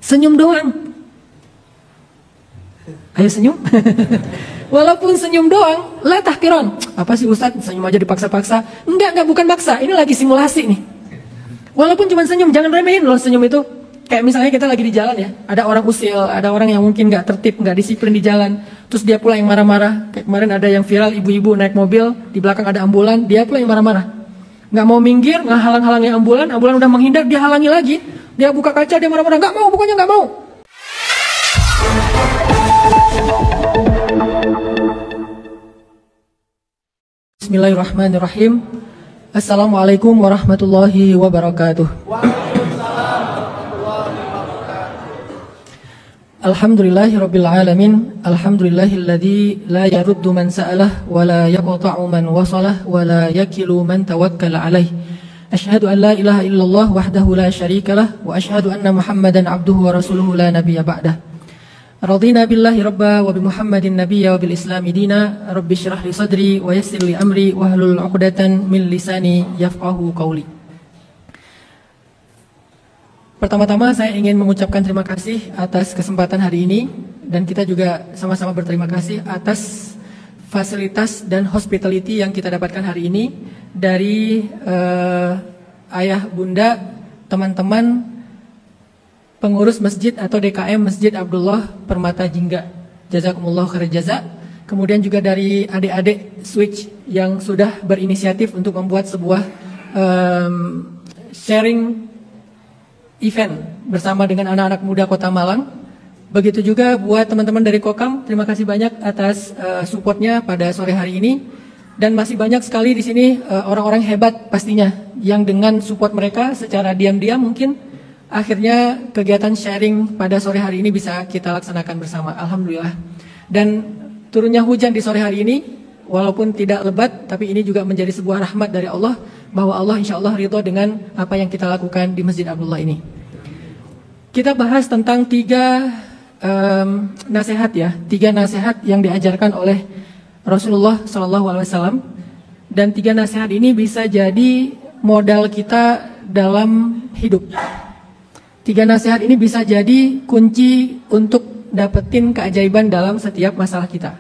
Senyum doang. Ayo senyum. Walaupun senyum doang, la tahqiran. Apa sih Ustaz, senyum aja dipaksa-paksa? Enggak, bukan paksa. Ini lagi simulasi nih. Walaupun cuma senyum, jangan remehin loh senyum itu. Kayak misalnya kita lagi di jalan ya, ada orang usil, ada orang yang mungkin nggak tertib, nggak disiplin di jalan. Terus dia pula yang marah-marah. Kayak kemarin ada yang viral, ibu-ibu naik mobil, di belakang ada ambulan, dia pula yang marah-marah. Nggak mau minggir, nggak halang-halangi ambulan udah menghindar, dia halangi lagi. Dia buka kaca, dia marah-marah, nggak mau, pokoknya nggak mau. Bismillahirrahmanirrahim. Assalamualaikum warahmatullahi wabarakatuh. Alhamdulillahirabbil alamin. Alhamdulillahilladzi la yaruddu man sa'alah wa la yaqta'u man wasalah wa la yakilu man tawakkala alaih. Asyhadu an la ilaha illallah wahdahu la syarikalah wa asyhadu anna Muhammadan abduhu wa rasuluhu la nabiyya ba'dah. Radina billahi rabba wa bi Muhammadin nabiyya wa bil islami dina. Rabbi syrah li sadri wa yassir li amri wa hlul 'uqdatan min lisani yafqahu qawli. Pertama-tama saya ingin mengucapkan terima kasih atas kesempatan hari ini, dan kita juga sama-sama berterima kasih atas fasilitas dan hospitality yang kita dapatkan hari ini dari ayah, bunda, teman-teman pengurus masjid atau DKM Masjid Abdullah Permata Jingga. Jazakumullah khair jaza. Kemudian juga dari adik-adik Switch yang sudah berinisiatif untuk membuat sebuah sharing event bersama dengan anak-anak muda Kota Malang. Begitu juga buat teman-teman dari Kokam, terima kasih banyak atas supportnya pada sore hari ini. Dan masih banyak sekali di sini orang-orang hebat pastinya yang dengan support mereka secara diam-diam mungkin akhirnya kegiatan sharing pada sore hari ini bisa kita laksanakan bersama. Alhamdulillah. Dan turunnya hujan di sore hari ini walaupun tidak lebat, tapi ini juga menjadi sebuah rahmat dari Allah, bahwa Allah insya Allah ridho dengan apa yang kita lakukan di Masjid Abdullah ini. Kita bahas tentang tiga nasihat ya, tiga nasihat yang diajarkan oleh Rasulullah SAW, dan tiga nasihat ini bisa jadi modal kita dalam hidup. Tiga nasihat ini bisa jadi kunci untuk dapetin keajaiban dalam setiap masalah kita.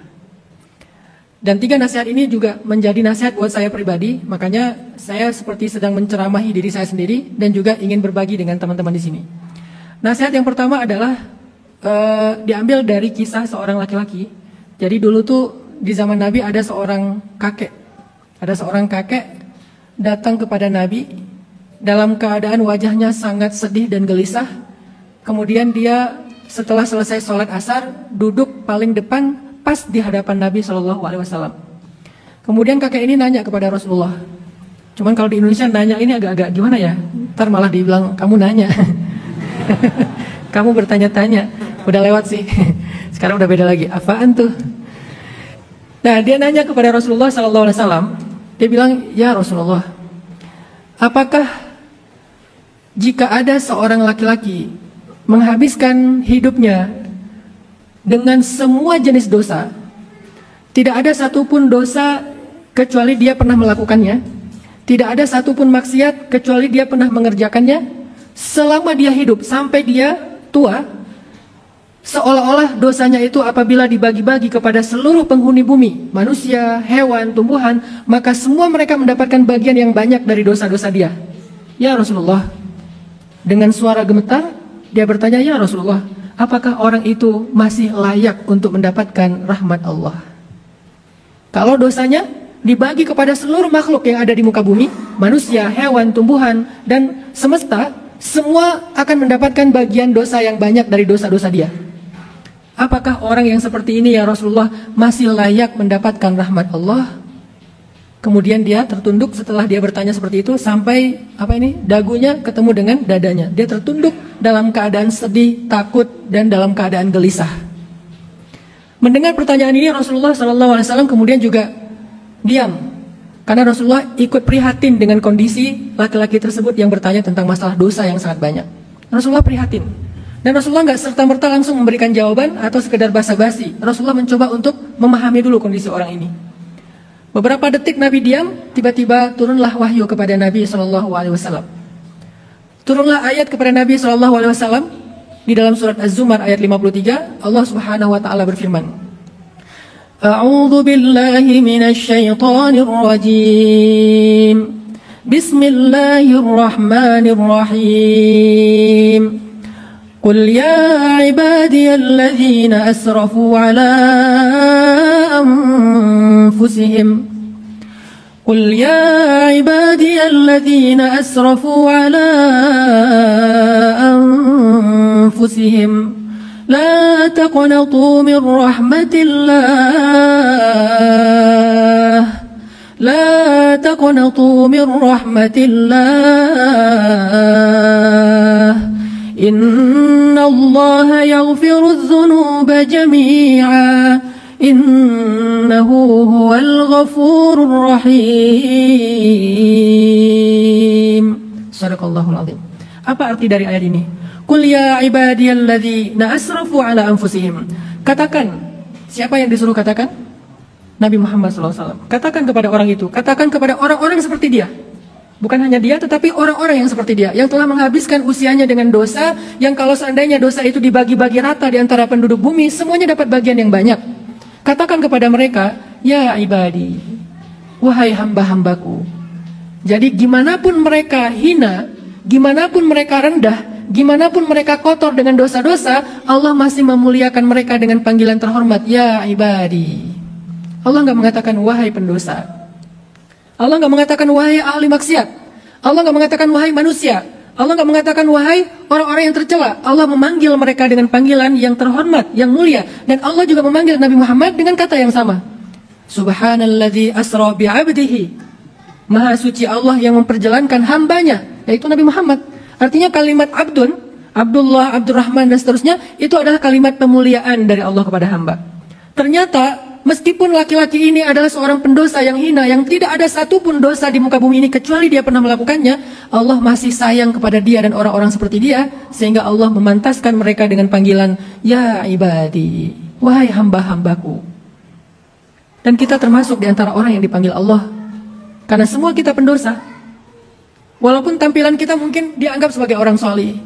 Dan tiga nasihat ini juga menjadi nasihat buat saya pribadi, makanya saya seperti sedang menceramahi diri saya sendiri dan juga ingin berbagi dengan teman-teman di sini. Nasihat yang pertama adalah diambil dari kisah seorang laki-laki. Jadi dulu tuh di zaman Nabi ada seorang kakek. Ada seorang kakek datang kepada Nabi dalam keadaan wajahnya sangat sedih dan gelisah. Kemudian dia setelah selesai sholat asar duduk paling depan pas di hadapan Nabi SAW. Kemudian kakek ini nanya kepada Rasulullah. Cuman kalau di Indonesia nanya ini agak-agak gimana ya? Ntar malah dibilang kamu nanya. Kamu bertanya-tanya. Udah lewat sih. Sekarang udah beda lagi. Apaan tuh? Nah, dia nanya kepada Rasulullah SAW. Dia bilang, ya Rasulullah, apakah jika ada seorang laki-laki menghabiskan hidupnya dengan semua jenis dosa, tidak ada satupun dosa kecuali dia pernah melakukannya, tidak ada satupun maksiat kecuali dia pernah mengerjakannya, selama dia hidup sampai dia tua, seolah-olah dosanya itu apabila dibagi-bagi kepada seluruh penghuni bumi, manusia, hewan, tumbuhan, maka semua mereka mendapatkan bagian yang banyak dari dosa-dosa dia. Ya Rasulullah, dengan suara gemetar dia bertanya, ya Rasulullah, apakah orang itu masih layak untuk mendapatkan rahmat Allah? Kalau dosanya dibagi kepada seluruh makhluk yang ada di muka bumi, manusia, hewan, tumbuhan, dan semesta, semua akan mendapatkan bagian dosa yang banyak dari dosa-dosa dia. Apakah orang yang seperti ini ya Rasulullah masih layak mendapatkan rahmat Allah? Kemudian dia tertunduk setelah dia bertanya seperti itu sampai dagunya ketemu dengan dadanya. Dia tertunduk dalam keadaan sedih, takut, dan dalam keadaan gelisah. Mendengar pertanyaan ini Rasulullah SAW kemudian juga diam, karena Rasulullah ikut prihatin dengan kondisi laki-laki tersebut yang bertanya tentang masalah dosa yang sangat banyak. Rasulullah prihatin, dan Rasulullah nggak serta-merta langsung memberikan jawaban atau sekedar basa-basi. Rasulullah mencoba untuk memahami dulu kondisi orang ini. Beberapa detik Nabi diam, tiba-tiba turunlah wahyu kepada Nabi SAW. Turunlah ayat kepada Nabi SAW. Di dalam surat Az-Zumar ayat 53, Allah Subhanahu wa taala berfirman, A'udzu billahi minasy syaithanir rajim. Bismillahirrahmanirrahim. Qul ya ibadiyalladzina asrafu ala anfusihim قل يا عبادي الذين أسرفوا على أنفسهم لا تقنطوا من رحمة الله لا تقنطوا من رحمة الله إن الله يغفر الذنوب جميعا Innahu huwal ghafurur rahim. Sadaqallahul azim. Apa arti dari ayat ini? Qul ya ibadiyalladzina asrafu ala anfusihim. Katakan, siapa yang disuruh katakan? Nabi Muhammad SAW. Katakan kepada orang itu, katakan kepada orang-orang seperti dia. Bukan hanya dia, tetapi orang-orang yang seperti dia, yang telah menghabiskan usianya dengan dosa, yang kalau seandainya dosa itu dibagi-bagi rata di antara penduduk bumi, semuanya dapat bagian yang banyak. Katakan kepada mereka, ya ibadi, wahai hamba-hambaku. Jadi gimana pun mereka hina, gimana pun mereka rendah, gimana pun mereka kotor dengan dosa-dosa, Allah masih memuliakan mereka dengan panggilan terhormat, ya ibadi. Allah nggak mengatakan wahai pendosa. Allah nggak mengatakan wahai ahli maksiat. Allah nggak mengatakan wahai manusia. Allah nggak mengatakan wahai orang-orang yang tercela. Allah memanggil mereka dengan panggilan yang terhormat, yang mulia. Dan Allah juga memanggil Nabi Muhammad dengan kata yang sama. Subhanalladzi asra bi'abdihi. Maha suci Allah yang memperjalankan hambanya, yaitu Nabi Muhammad. Artinya kalimat abdun, Abdullah, Abdurrahman dan seterusnya, itu adalah kalimat pemuliaan dari Allah kepada hamba. Ternyata meskipun laki-laki ini adalah seorang pendosa yang hina, yang tidak ada satupun dosa di muka bumi ini kecuali dia pernah melakukannya, Allah masih sayang kepada dia dan orang-orang seperti dia, sehingga Allah memantaskan mereka dengan panggilan, ya ibadi, wahai hamba-hambaku. Dan kita termasuk di antara orang yang dipanggil Allah, karena semua kita pendosa. Walaupun tampilan kita mungkin dianggap sebagai orang soleh,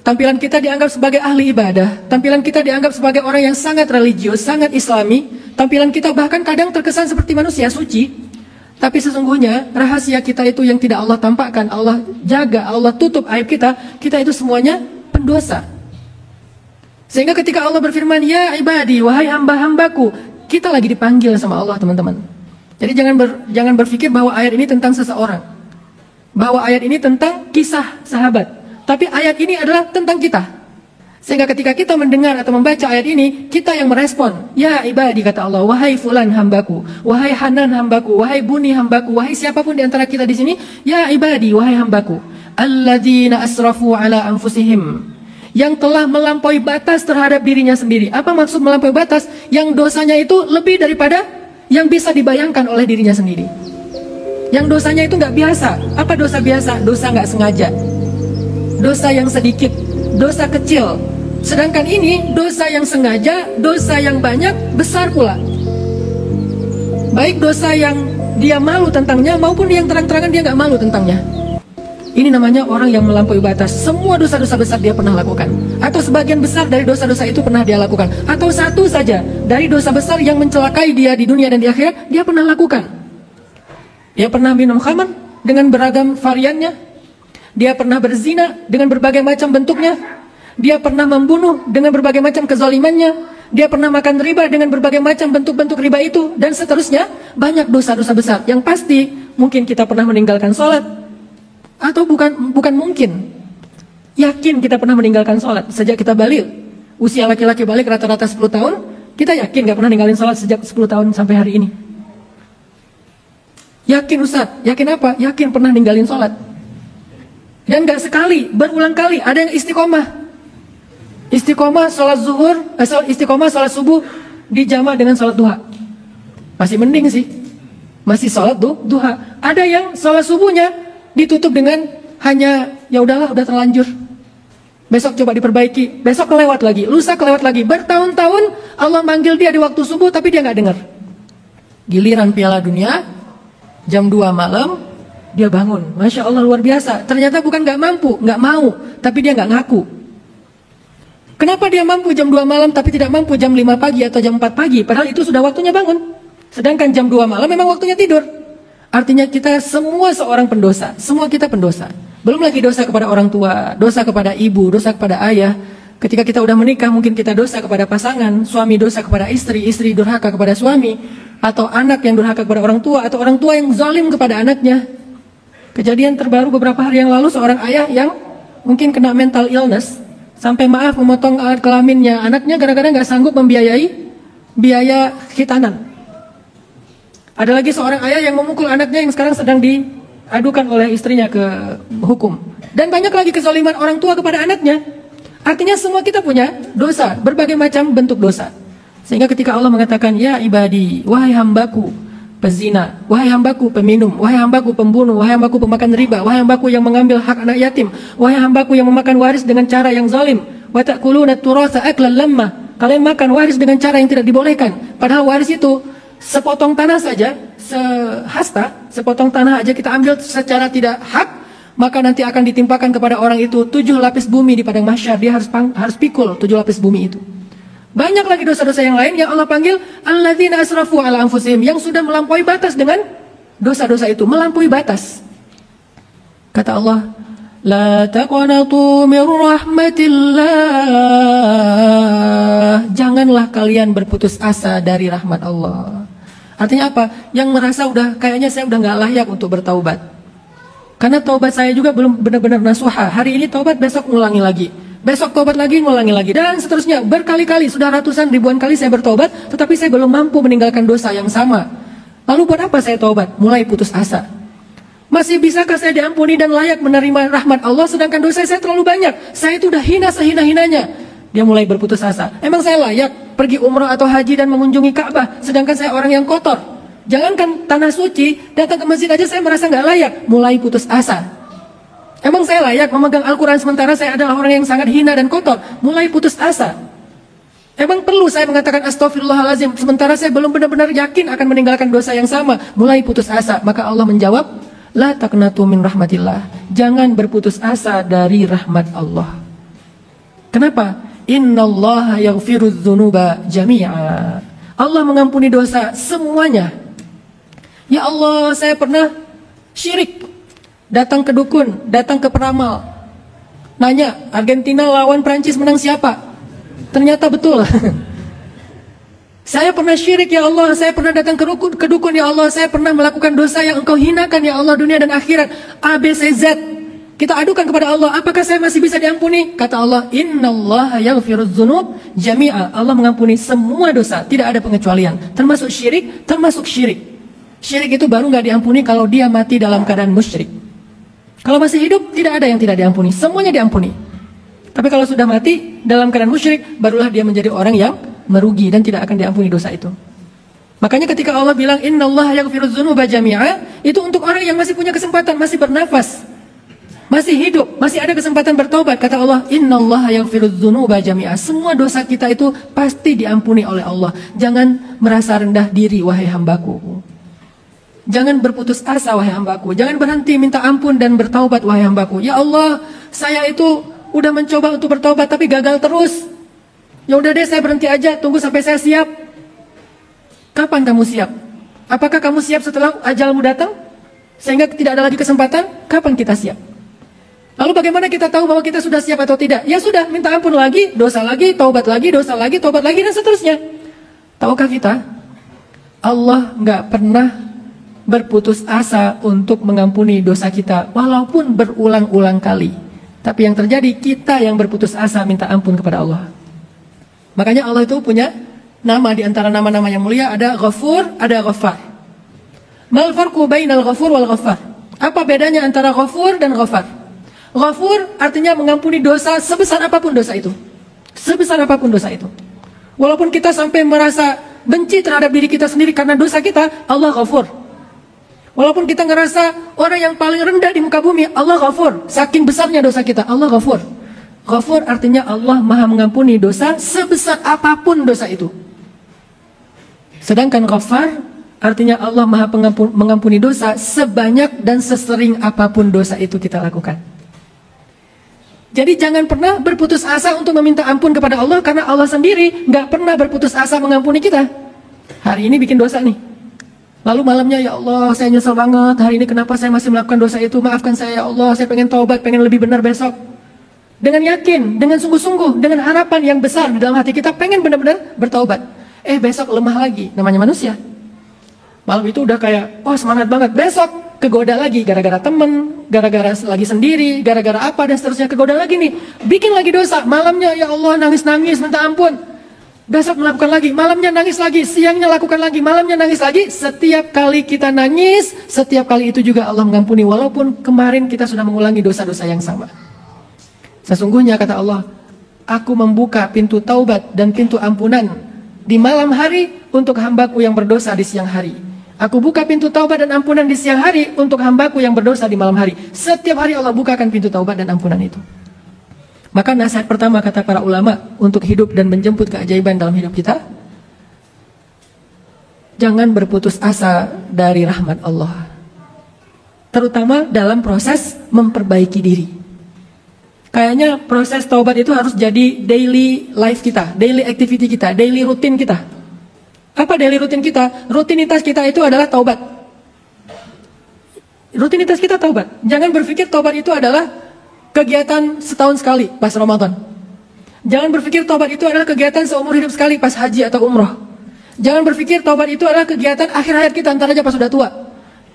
tampilan kita dianggap sebagai ahli ibadah, tampilan kita dianggap sebagai orang yang sangat religius, sangat islami, tampilan kita bahkan kadang terkesan seperti manusia suci, tapi sesungguhnya rahasia kita itu yang tidak Allah tampakkan, Allah jaga, Allah tutup aib kita, kita itu semuanya pendosa. Sehingga ketika Allah berfirman, ya ibadi, wahai hamba-hambaku, kita lagi dipanggil sama Allah, teman-teman. Jadi jangan berpikir bahwa ayat ini tentang seseorang, bahwa ayat ini tentang kisah sahabat, tapi ayat ini adalah tentang kita. Sehingga ketika kita mendengar atau membaca ayat ini, kita yang merespon, ya ibadi, kata Allah, wahai fulan hambaku, wahai Hanan hambaku, wahai Buni hambaku, wahai siapapun di antara kita di sini, ya ibadi, wahai hambaku, alladzina asrafu ala anfusihim, yang telah melampaui batas terhadap dirinya sendiri. Apa maksud melampaui batas? Yang dosanya itu lebih daripada yang bisa dibayangkan oleh dirinya sendiri. Yang dosanya itu nggak biasa. Apa dosa biasa? Dosa nggak sengaja, dosa yang sedikit, dosa kecil. Sedangkan ini dosa yang sengaja, dosa yang banyak, besar pula. Baik dosa yang dia malu tentangnya maupun yang terang-terangan dia nggak malu tentangnya. Ini namanya orang yang melampaui batas. Semua dosa-dosa besar dia pernah lakukan, atau sebagian besar dari dosa-dosa itu pernah dia lakukan, atau satu saja dari dosa besar yang mencelakai dia di dunia dan di akhirat dia pernah lakukan. Dia pernah minum khamar dengan beragam variannya. Dia pernah berzina dengan berbagai macam bentuknya. Dia pernah membunuh dengan berbagai macam kezalimannya. Dia pernah makan riba dengan berbagai macam bentuk-bentuk riba itu, dan seterusnya. Banyak dosa-dosa besar. Yang pasti mungkin kita pernah meninggalkan sholat, atau bukan mungkin, yakin kita pernah meninggalkan sholat sejak kita balik. Usia laki-laki balik rata-rata 10 tahun, kita yakin gak pernah ninggalin sholat sejak 10 tahun sampai hari ini. Yakin Ustaz, yakin apa? Yakin pernah ninggalin sholat. Dan gak sekali, berulang kali. Ada yang istiqomah. Istiqomah sholat zuhur, istiqomah sholat subuh dijama dengan sholat duha. Masih mending sih, masih sholat duha. Ada yang sholat subuhnya ditutup dengan hanya, ya udahlah, udah terlanjur, besok coba diperbaiki, besok kelewat lagi, lusa kelewat lagi. Bertahun-tahun Allah manggil dia di waktu subuh, tapi dia nggak dengar. Giliran Piala Dunia jam 2 malam dia bangun, Masya Allah, luar biasa. Ternyata bukan nggak mampu, nggak mau, tapi dia nggak ngaku. Kenapa dia mampu jam 2 malam tapi tidak mampu jam 5 pagi atau jam 4 pagi? Padahal itu sudah waktunya bangun. Sedangkan jam 2 malam memang waktunya tidur. Artinya kita semua seorang pendosa. Semua kita pendosa. Belum lagi dosa kepada orang tua, dosa kepada ibu, dosa kepada ayah. Ketika kita udah menikah mungkin kita dosa kepada pasangan, suami dosa kepada istri, istri durhaka kepada suami, atau anak yang durhaka kepada orang tua, atau orang tua yang zalim kepada anaknya. Kejadian terbaru beberapa hari yang lalu, seorang ayah yang mungkin kena mental illness, sampai maaf memotong alat kelaminnya anaknya gara-gara nggak sanggup membiayai biaya khitanan. Ada lagi seorang ayah yang memukul anaknya yang sekarang sedang diadukan oleh istrinya ke hukum. Dan banyak lagi kezaliman orang tua kepada anaknya. Artinya semua kita punya dosa, berbagai macam bentuk dosa. Sehingga ketika Allah mengatakan, ya ibadi, wahai hambaku pezina, wahai hambaku peminum, wahai hambaku pembunuh, wahai hambaku pemakan riba, wahai hambaku yang mengambil hak anak yatim, wahai hambaku yang memakan waris dengan cara yang zalim, wa ta'kuluna turatsa aklan lamma, kalian makan waris dengan cara yang tidak dibolehkan. Padahal waris itu sepotong tanah saja, sehasta, sepotong tanah aja kita ambil secara tidak hak, maka nanti akan ditimpakan kepada orang itu 7 lapis bumi di padang mahsyar. Dia harus pikul 7 lapis bumi itu. Banyak lagi dosa-dosa yang lain yang Allah panggil alladzina asrafu ala anfusihim, yang sudah melampaui batas dengan dosa-dosa itu, melampaui batas. Kata Allah, la taqnatu mir rahmatillah, janganlah kalian berputus asa dari rahmat Allah. Artinya apa? Yang merasa kayaknya saya udah nggak layak untuk bertaubat. Karena taubat saya juga belum benar-benar nasuha. Hari ini taubat, besok ngulangi lagi. Besok taubat lagi, ngulangi lagi. Dan seterusnya, berkali-kali, sudah ratusan ribuan kali saya bertaubat, tetapi saya belum mampu meninggalkan dosa yang sama. Lalu buat apa saya taubat? Mulai putus asa. Masih bisakah saya diampuni dan layak menerima rahmat Allah, sedangkan dosa saya terlalu banyak. Saya itu udah hina sehina-hinanya. Dia mulai berputus asa. Emang saya layak pergi umrah atau haji dan mengunjungi Ka'bah, sedangkan saya orang yang kotor? Jangankan tanah suci, datang ke masjid aja saya merasa nggak layak. Mulai putus asa. Emang saya layak memegang Al-Quran sementara saya adalah orang yang sangat hina dan kotor? Mulai putus asa. Emang perlu saya mengatakan astagfirullahaladzim sementara saya belum benar-benar yakin akan meninggalkan dosa yang sama? Mulai putus asa. Maka Allah menjawab, la taqnatu min rahmatillah, jangan berputus asa dari rahmat Allah. Kenapa? Innallaha yaghfirudz dzunuba jami'a, Allah mengampuni dosa semuanya. Ya Allah, saya pernah syirik, datang ke dukun, datang ke peramal, nanya Argentina lawan Prancis menang siapa? Ternyata betul. Saya pernah syirik ya Allah, saya pernah datang ke dukun ya Allah, saya pernah melakukan dosa yang Engkau hinakan ya Allah, dunia dan akhirat. A, B, C, Z. Kita adukan kepada Allah, apakah saya masih bisa diampuni? Kata Allah, innallaha yaghfirudz dzunub jami'a, Allah mengampuni semua dosa, tidak ada pengecualian, termasuk syirik, termasuk syirik. Syirik itu baru nggak diampuni kalau dia mati dalam keadaan musyrik. Kalau masih hidup, tidak ada yang tidak diampuni, semuanya diampuni. Tapi kalau sudah mati dalam keadaan musyrik, barulah dia menjadi orang yang merugi dan tidak akan diampuni dosa itu. Makanya ketika Allah bilang innallaha yaghfirudz dzunuba jami'a, itu untuk orang yang masih punya kesempatan, masih bernafas, masih hidup, masih ada kesempatan bertobat. Kata Allah, innallaha yaghfirudz dzunuba jami'a, semua dosa kita itu pasti diampuni oleh Allah. Jangan merasa rendah diri wahai hambaku. Jangan berputus asa wahai hambaku. Jangan berhenti minta ampun dan bertaubat wahai hambaku. Ya Allah, saya itu udah mencoba untuk bertaubat tapi gagal terus. Ya udah deh, saya berhenti aja, tunggu sampai saya siap. Kapan kamu siap? Apakah kamu siap setelah ajalmu datang? Sehingga tidak ada lagi kesempatan? Kapan kita siap? Lalu bagaimana kita tahu bahwa kita sudah siap atau tidak? Ya sudah, minta ampun lagi, dosa lagi, taubat lagi, dosa lagi, taubat lagi, dan seterusnya. Tahukah kita? Allah nggak pernah berputus asa untuk mengampuni dosa kita, walaupun berulang-ulang kali. Tapi yang terjadi, kita yang berputus asa minta ampun kepada Allah. Makanya Allah itu punya nama di antara nama-nama yang mulia, ada Ghafur, ada Ghaffar. Mal farqu bainal Ghafur wal Ghaffar? Apa bedanya antara Ghafur dan Ghaffar? Ghafur artinya mengampuni dosa sebesar apapun dosa itu. Sebesar apapun dosa itu. Walaupun kita sampai merasa benci terhadap diri kita sendiri karena dosa kita, Allah Ghafur. Walaupun kita ngerasa orang yang paling rendah di muka bumi, Allah Ghafur. Saking besarnya dosa kita, Allah Ghafur. Ghafur artinya Allah maha mengampuni dosa sebesar apapun dosa itu. Sedangkan Ghaffar artinya Allah maha mengampuni dosa sebanyak dan sesering apapun dosa itu kita lakukan. Jadi jangan pernah berputus asa untuk meminta ampun kepada Allah, karena Allah sendiri nggak pernah berputus asa mengampuni kita. Hari ini bikin dosa nih, lalu malamnya, ya Allah saya nyesel banget hari ini, kenapa saya masih melakukan dosa itu, maafkan saya ya Allah, saya pengen taubat, pengen lebih benar besok. Dengan yakin, dengan sungguh-sungguh, dengan harapan yang besar di dalam hati kita, pengen benar-benar bertaubat. Besok lemah lagi, namanya manusia. Malam itu udah kayak, oh semangat banget, besok kegoda lagi, gara-gara temen, gara-gara lagi sendiri, gara-gara apa dan seterusnya, kegoda lagi nih, bikin lagi dosa. Malamnya ya Allah nangis-nangis minta ampun, besok melakukan lagi, malamnya nangis lagi, siangnya lakukan lagi, malamnya nangis lagi. Setiap kali kita nangis, setiap kali itu juga Allah mengampuni, walaupun kemarin kita sudah mengulangi dosa-dosa yang sama. Sesungguhnya kata Allah, aku membuka pintu taubat dan pintu ampunan di malam hari untuk hambaku yang berdosa di siang hari. Aku buka pintu taubat dan ampunan di siang hari untuk hambaku yang berdosa di malam hari. Setiap hari Allah bukakan pintu taubat dan ampunan itu. Maka nasihat pertama kata para ulama untuk hidup dan menjemput keajaiban dalam hidup kita, jangan berputus asa dari rahmat Allah, terutama dalam proses memperbaiki diri. Kayaknya proses taubat itu harus jadi daily life kita, daily activity kita, daily rutin kita. Apa daily rutin kita? Rutinitas kita itu adalah taubat. Rutinitas kita taubat. Jangan berpikir taubat itu adalah kegiatan setahun sekali pas Ramadan. Jangan berpikir taubat itu adalah kegiatan seumur hidup sekali pas haji atau umroh. Jangan berpikir taubat itu adalah kegiatan akhir hayat kita, ntar aja pas sudah tua.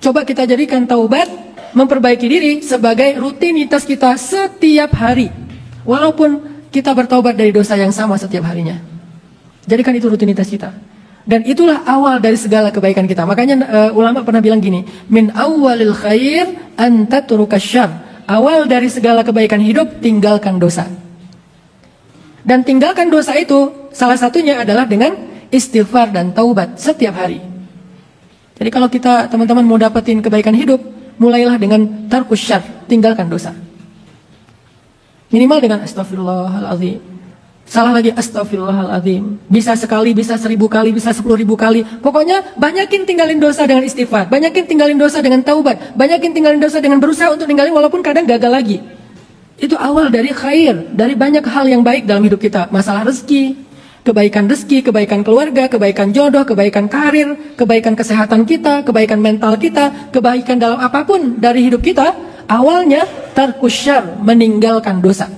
Coba kita jadikan taubat, memperbaiki diri sebagai rutinitas kita setiap hari. Walaupun kita bertaubat dari dosa yang sama setiap harinya. Jadikan itu rutinitas kita. Dan itulah awal dari segala kebaikan kita. Makanya ulama pernah bilang gini, min awwalil khair an tatruka syarr. Awal dari segala kebaikan hidup, tinggalkan dosa. Dan tinggalkan dosa itu salah satunya adalah dengan istighfar dan taubat setiap hari. Jadi kalau kita teman-teman mau dapetin kebaikan hidup, mulailah dengan tarkus syarr, tinggalkan dosa. Minimal dengan astagfirullahaladzim. Salah lagi astagfirullahaladzim. Bisa sekali, bisa 1000 kali, bisa 10.000 kali. Pokoknya banyakin tinggalin dosa dengan istighfar, banyakin tinggalin dosa dengan taubat, banyakin tinggalin dosa dengan berusaha untuk tinggalin walaupun kadang gagal lagi. Itu awal dari khair, dari banyak hal yang baik dalam hidup kita. Masalah rezeki, kebaikan keluarga, kebaikan jodoh, kebaikan karir, kebaikan kesehatan kita, kebaikan mental kita, kebaikan dalam apapun dari hidup kita. Awalnya tarkus syarr, meninggalkan dosa.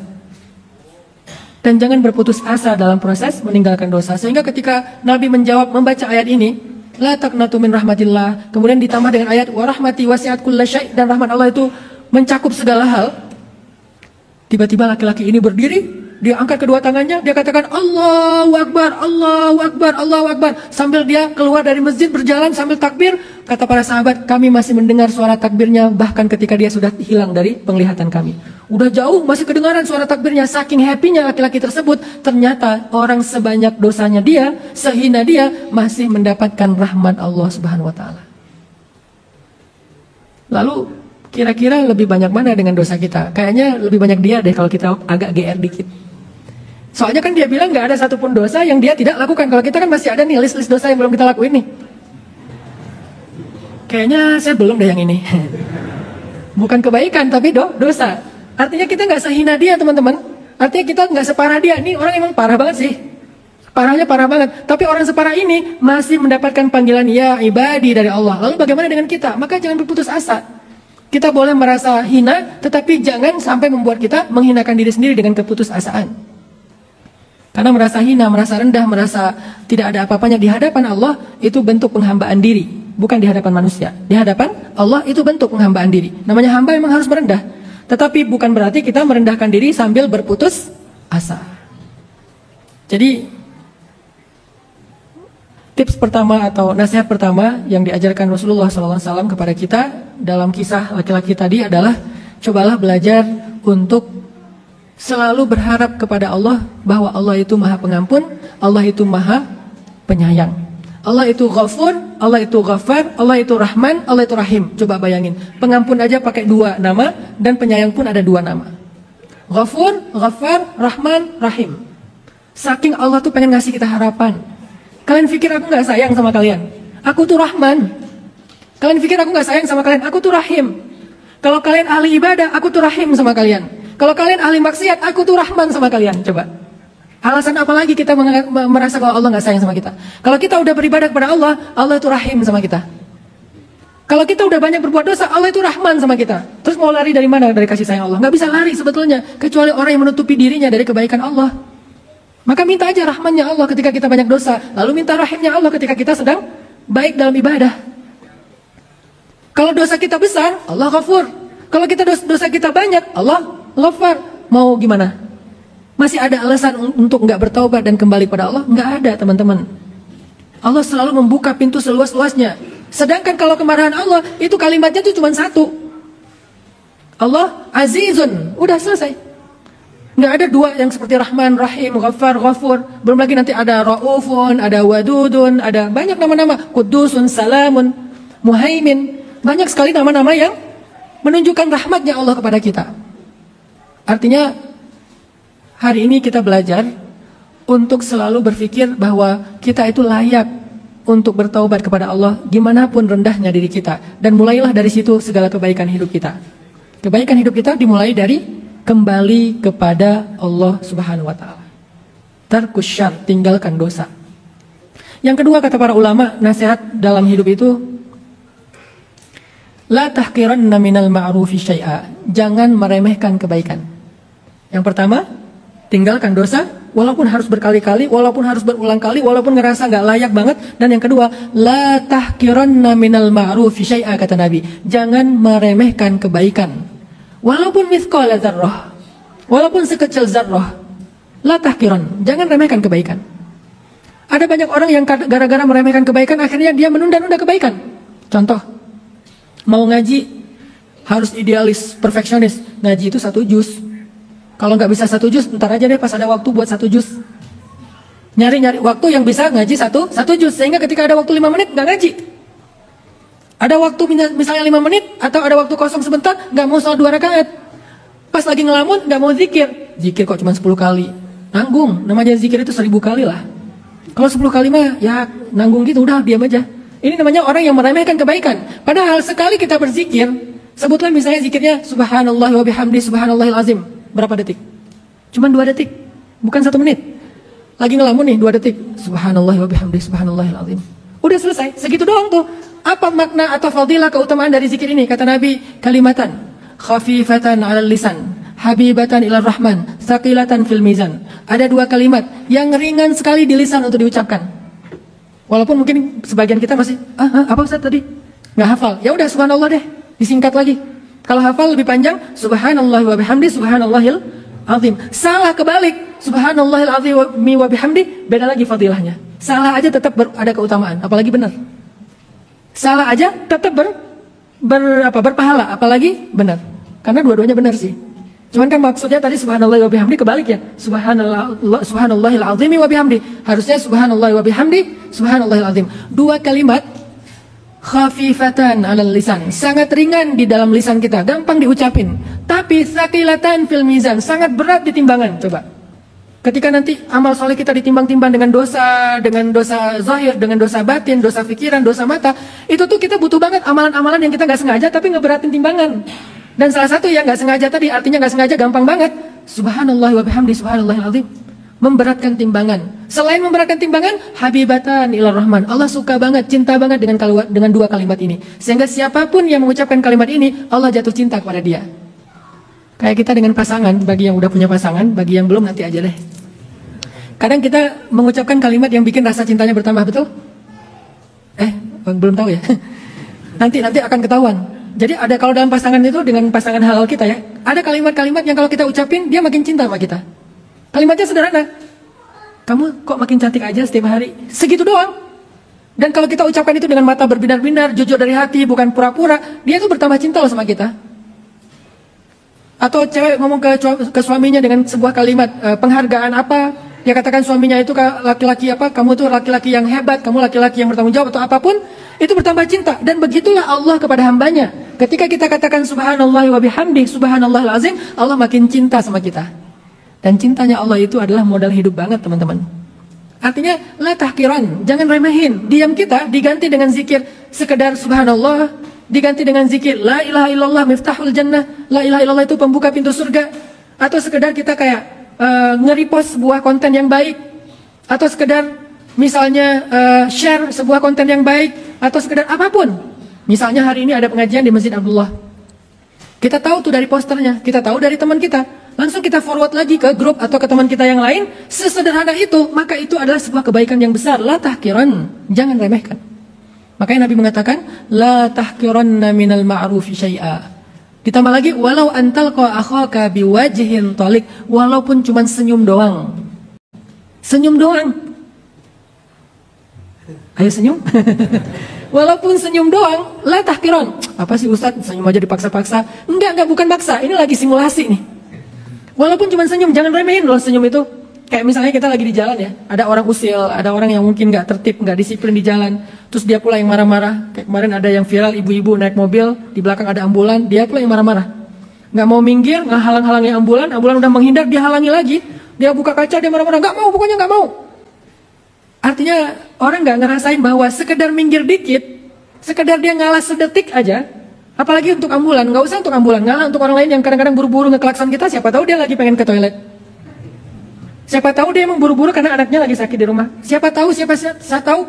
Dan jangan berputus asa dalam proses meninggalkan dosa. Sehingga ketika Nabi menjawab, membaca ayat ini, la taqnatu min rahmatillah, kemudian ditambah dengan ayat wa rahmati wasi'at kulla syai', dan rahmat Allah itu mencakup segala hal. Tiba-tiba laki-laki ini berdiri, dia angkat kedua tangannya, dia katakan Allahu Akbar, Allahu Akbar, Allahu Akbar. Sambil dia keluar dari masjid berjalan sambil takbir, kata para sahabat, kami masih mendengar suara takbirnya bahkan ketika dia sudah hilang dari penglihatan kami. Udah jauh masih kedengaran suara takbirnya, saking happy-nya laki-laki tersebut. Ternyata orang sebanyak dosanya dia, sehina dia, masih mendapatkan rahmat Allah Subhanahu wa taala. Lalu kira-kira lebih banyak mana dengan dosa kita? Kayaknya lebih banyak dia deh kalau kita agak GR dikit. Soalnya kan dia bilang gak ada satupun dosa yang dia tidak lakukan. Kalau kita kan masih ada nih list-list dosa yang belum kita lakuin nih. Kayaknya saya belum deh yang ini. Bukan kebaikan tapi dosa. Artinya kita gak sehina dia teman-teman. Artinya kita gak separah dia. Ini orang emang parah banget sih. Parahnya parah banget. Tapi orang separah ini masih mendapatkan panggilan ya ibadi dari Allah. Lalu bagaimana dengan kita? Maka jangan berputus asa. Kita boleh merasa hina, tetapi jangan sampai membuat kita menghinakan diri sendiri dengan keputusasaan. Karena merasa hina, merasa rendah, merasa tidak ada apa-apanya di hadapan Allah, itu bentuk penghambaan diri. Bukan di hadapan manusia. Di hadapan Allah itu bentuk penghambaan diri. Namanya hamba memang harus merendah. Tetapi bukan berarti kita merendahkan diri sambil berputus asa. Jadi tips pertama atau nasihat pertama yang diajarkan Rasulullah SAW kepada kita dalam kisah laki-laki tadi adalah cobalah belajar untuk selalu berharap kepada Allah bahwa Allah itu Maha Pengampun, Allah itu Maha Penyayang. Allah itu Ghafur, Allah itu Ghaffar, Allah itu Rahman, Allah itu Rahim. Coba bayangin, pengampun aja pakai 2 nama dan penyayang pun ada 2 nama. Ghafur, Ghaffar, Rahman, Rahim. Saking Allah tuh pengen ngasih kita harapan. Kalian pikir aku gak sayang sama kalian? Aku tuh Rahman. Kalian pikir aku gak sayang sama kalian? Aku tuh Rahim. Kalau kalian ahli ibadah, aku tuh Rahim sama kalian. Kalau kalian ahli maksiat, aku tuh Rahman sama kalian. Coba. Alasan apa lagi kita merasa kalau Allah nggak sayang sama kita? Kalau kita udah beribadah kepada Allah, Allah itu Rahim sama kita. Kalau kita udah banyak berbuat dosa, Allah itu Rahman sama kita. Terus mau lari dari mana? Dari kasih sayang Allah? Nggak bisa lari sebetulnya, kecuali orang yang menutupi dirinya dari kebaikan Allah. Maka minta aja rahmannya Allah ketika kita banyak dosa, lalu minta rahimnya Allah ketika kita sedang baik dalam ibadah. Kalau dosa kita besar, Allah Ghafur. Kalau kita dosa kita banyak, Allah Ghafar. Mau gimana? Masih ada alasan untuk nggak bertaubat dan kembali pada Allah? Nggak ada, teman-teman. Allah selalu membuka pintu seluas-luasnya. Sedangkan kalau kemarahan Allah, itu kalimatnya itu cuma satu. Allah Azizun, udah selesai. Nggak ada dua yang seperti Rahman, Rahim, Ghaffar, Ghafur. Belum lagi nanti ada Ra'ufun, ada Wadudun, ada banyak nama-nama. Kudusun, Salamun, Muhaimin. Banyak sekali nama-nama yang menunjukkan rahmatnya Allah kepada kita. Artinya, hari ini kita belajar untuk selalu berpikir bahwa kita itu layak untuk bertaubat kepada Allah, gimana pun rendahnya diri kita. Dan mulailah dari situ segala kebaikan hidup kita. Kebaikan hidup kita dimulai dari kembali kepada Allah Subhanahu wa Ta'ala. Tarkus syarr, tinggalkan dosa. Yang kedua, kata para ulama, nasihat dalam hidup itu, la tahqiranna minal ma'rufi syai'a, jangan meremehkan kebaikan. Yang pertama, tinggalkan dosa, walaupun harus berkali-kali, walaupun harus berulang kali, walaupun ngerasa nggak layak banget. Dan yang kedua, la tahqiranna minal ma'rufi syai'a, kata Nabi, jangan meremehkan kebaikan. Walaupun mithqala dzarrah, walaupun sekecil zarrah, la tahqiran, jangan remehkan kebaikan. Ada banyak orang yang gara-gara meremehkan kebaikan, akhirnya dia menunda-nunda kebaikan. Contoh, mau ngaji harus idealis, perfeksionis. Ngaji itu 1 juz. Kalau nggak bisa 1 juz, ntar aja deh pas ada waktu buat 1 juz. Nyari-nyari waktu yang bisa ngaji satu juz, sehingga ketika ada waktu 5 menit nggak ngaji. Ada waktu misalnya 5 menit atau ada waktu kosong sebentar, nggak mau sholat 2 rakaat. Pas lagi ngelamun nggak mau zikir. Zikir kok cuma 10 kali. Nanggung, namanya zikir itu 1000 kali lah. Kalau 10 kali mah ya nanggung gitu, udah diam aja. Ini namanya orang yang meremehkan kebaikan. Padahal sekali kita berzikir, sebutlah misalnya zikirnya subhanallah wa bihamdi subhanallahil azim. Berapa detik? Cuman 2 detik, bukan 1 menit. Lagi ngelamun nih 2 detik. Subhanallah wa bihamdi subhanallahil azim. Udah selesai, segitu doang tuh. Apa makna atau fadilah keutamaan dari zikir ini? Kata Nabi, kalimatan khafifatan 'alal lisan, habibatan ilar rahman, thaqilatan fil mizan. Ada 2 kalimat yang ringan sekali di lisan untuk diucapkan. Walaupun mungkin sebagian kita masih apa Ustaz tadi? Nggak hafal. Ya udah subhanallah deh, disingkat lagi. Kalau hafal lebih panjang, subhanallah wa bihamdi subhanallahil azim. Salah kebalik, subhanallahil azim wa bihamdi, beda lagi fadilahnya. Salah aja tetap ada keutamaan, apalagi benar. Salah aja tetap berpahala, apalagi benar. Karena dua-duanya benar sih. Cuman kan maksudnya tadi subhanallah wa bihamdi kebalik ya. Subhanallahil azim wa bihamdi. Harusnya subhanallah wa bihamdi subhanallahil azim. 2 kalimat khafifatan 'alal lisan, sangat ringan di dalam lisan kita, gampang diucapin. Tapi tsaqilatan fil mizan, sangat berat di timbangan. Coba. Ketika nanti amal soleh kita ditimbang-timbang dengan dosa zahir, dengan dosa batin, dosa pikiran, dosa mata, itu tuh kita butuh banget amalan-amalan yang kita nggak sengaja tapi ngeberatin timbangan. Dan salah satu yang nggak sengaja tadi, artinya nggak sengaja gampang banget. Subhanallah wa bihamdi subhanallahil azim. Memberatkan timbangan. Selain memberatkan timbangan, habibatan ilar rahman. Allah suka banget, cinta banget dengan 2 kalimat ini. Sehingga siapapun yang mengucapkan kalimat ini, Allah jatuh cinta kepada dia. Kayak kita dengan pasangan, bagi yang udah punya pasangan, bagi yang belum nanti aja deh. Kadang kita mengucapkan kalimat yang bikin rasa cintanya bertambah, betul? Belum tahu ya. Nanti akan ketahuan. Jadi ada kalau dalam pasangan itu dengan pasangan halal kita ya, ada kalimat-kalimat yang kalau kita ucapin dia makin cinta sama kita. Kalimatnya sederhana. Kamu kok makin cantik aja setiap hari. Segitu doang. Dan kalau kita ucapkan itu dengan mata berbinar-binar, jujur dari hati, bukan pura-pura, dia tuh bertambah cinta loh sama kita. Atau cewek ngomong ke suaminya dengan sebuah kalimat penghargaan apa, dia katakan suaminya itu laki-laki apa, kamu tuh laki-laki yang hebat, kamu laki-laki yang bertanggung jawab atau apapun, itu bertambah cinta. Dan begitulah Allah kepada hambanya. Ketika kita katakan subhanallah wa bihamdi subhanallahil azim, Allah makin cinta sama kita. Dan cintanya Allah itu adalah modal hidup banget, teman-teman. Artinya la tahqiran, jangan remehin. Diam kita diganti dengan zikir sekedar subhanallah, diganti dengan zikir la ilaha illallah miftahul jannah. La ilaha illallah itu pembuka pintu surga. atau sekedar kita kayak nge-repost sebuah konten yang baik, atau sekedar misalnya share sebuah konten yang baik, atau sekedar apapun. Misalnya hari ini ada pengajian di Masjid Abdullah, kita tahu tuh dari posternya, kita tahu dari teman kita, langsung kita forward lagi ke grup atau ke teman kita yang lain. Sesederhana itu, maka itu adalah sebuah kebaikan yang besar. La tahkiran, jangan remehkan. Makanya Nabi mengatakan, la tahkiranna minal ma'rufi syai'a. Ditambah lagi, walau antalqa akhaka biwajhin talik, walaupun cuma senyum doang. Senyum doang. Ayo senyum. Walaupun senyum doang, la tahkiran. Apa sih Ustaz, senyum aja dipaksa-paksa? Enggak, bukan paksa. Ini lagi simulasi nih. Walaupun cuma senyum, jangan remehin loh senyum itu. Kayak misalnya kita lagi di jalan ya, ada orang usil, ada orang yang mungkin nggak tertib, nggak disiplin di jalan, terus dia pula yang marah-marah. Kayak kemarin ada yang viral, ibu-ibu naik mobil, di belakang ada ambulan, dia pula yang marah-marah. Nggak mau minggir, nggak halang-halangi ambulan udah menghindar, dia halangi lagi, dia buka kaca, dia marah-marah, nggak mau, pokoknya nggak mau. Artinya orang nggak ngerasain bahwa sekedar minggir dikit, sekedar dia ngalah sedetik aja, apalagi untuk ambulan, nggak usah untuk ambulan, ngalah untuk orang lain yang kadang-kadang buru-buru ngeklakson kita, siapa tahu dia lagi pengen ke toilet. Siapa tahu dia emang buru-buru karena anaknya lagi sakit di rumah. Siapa tahu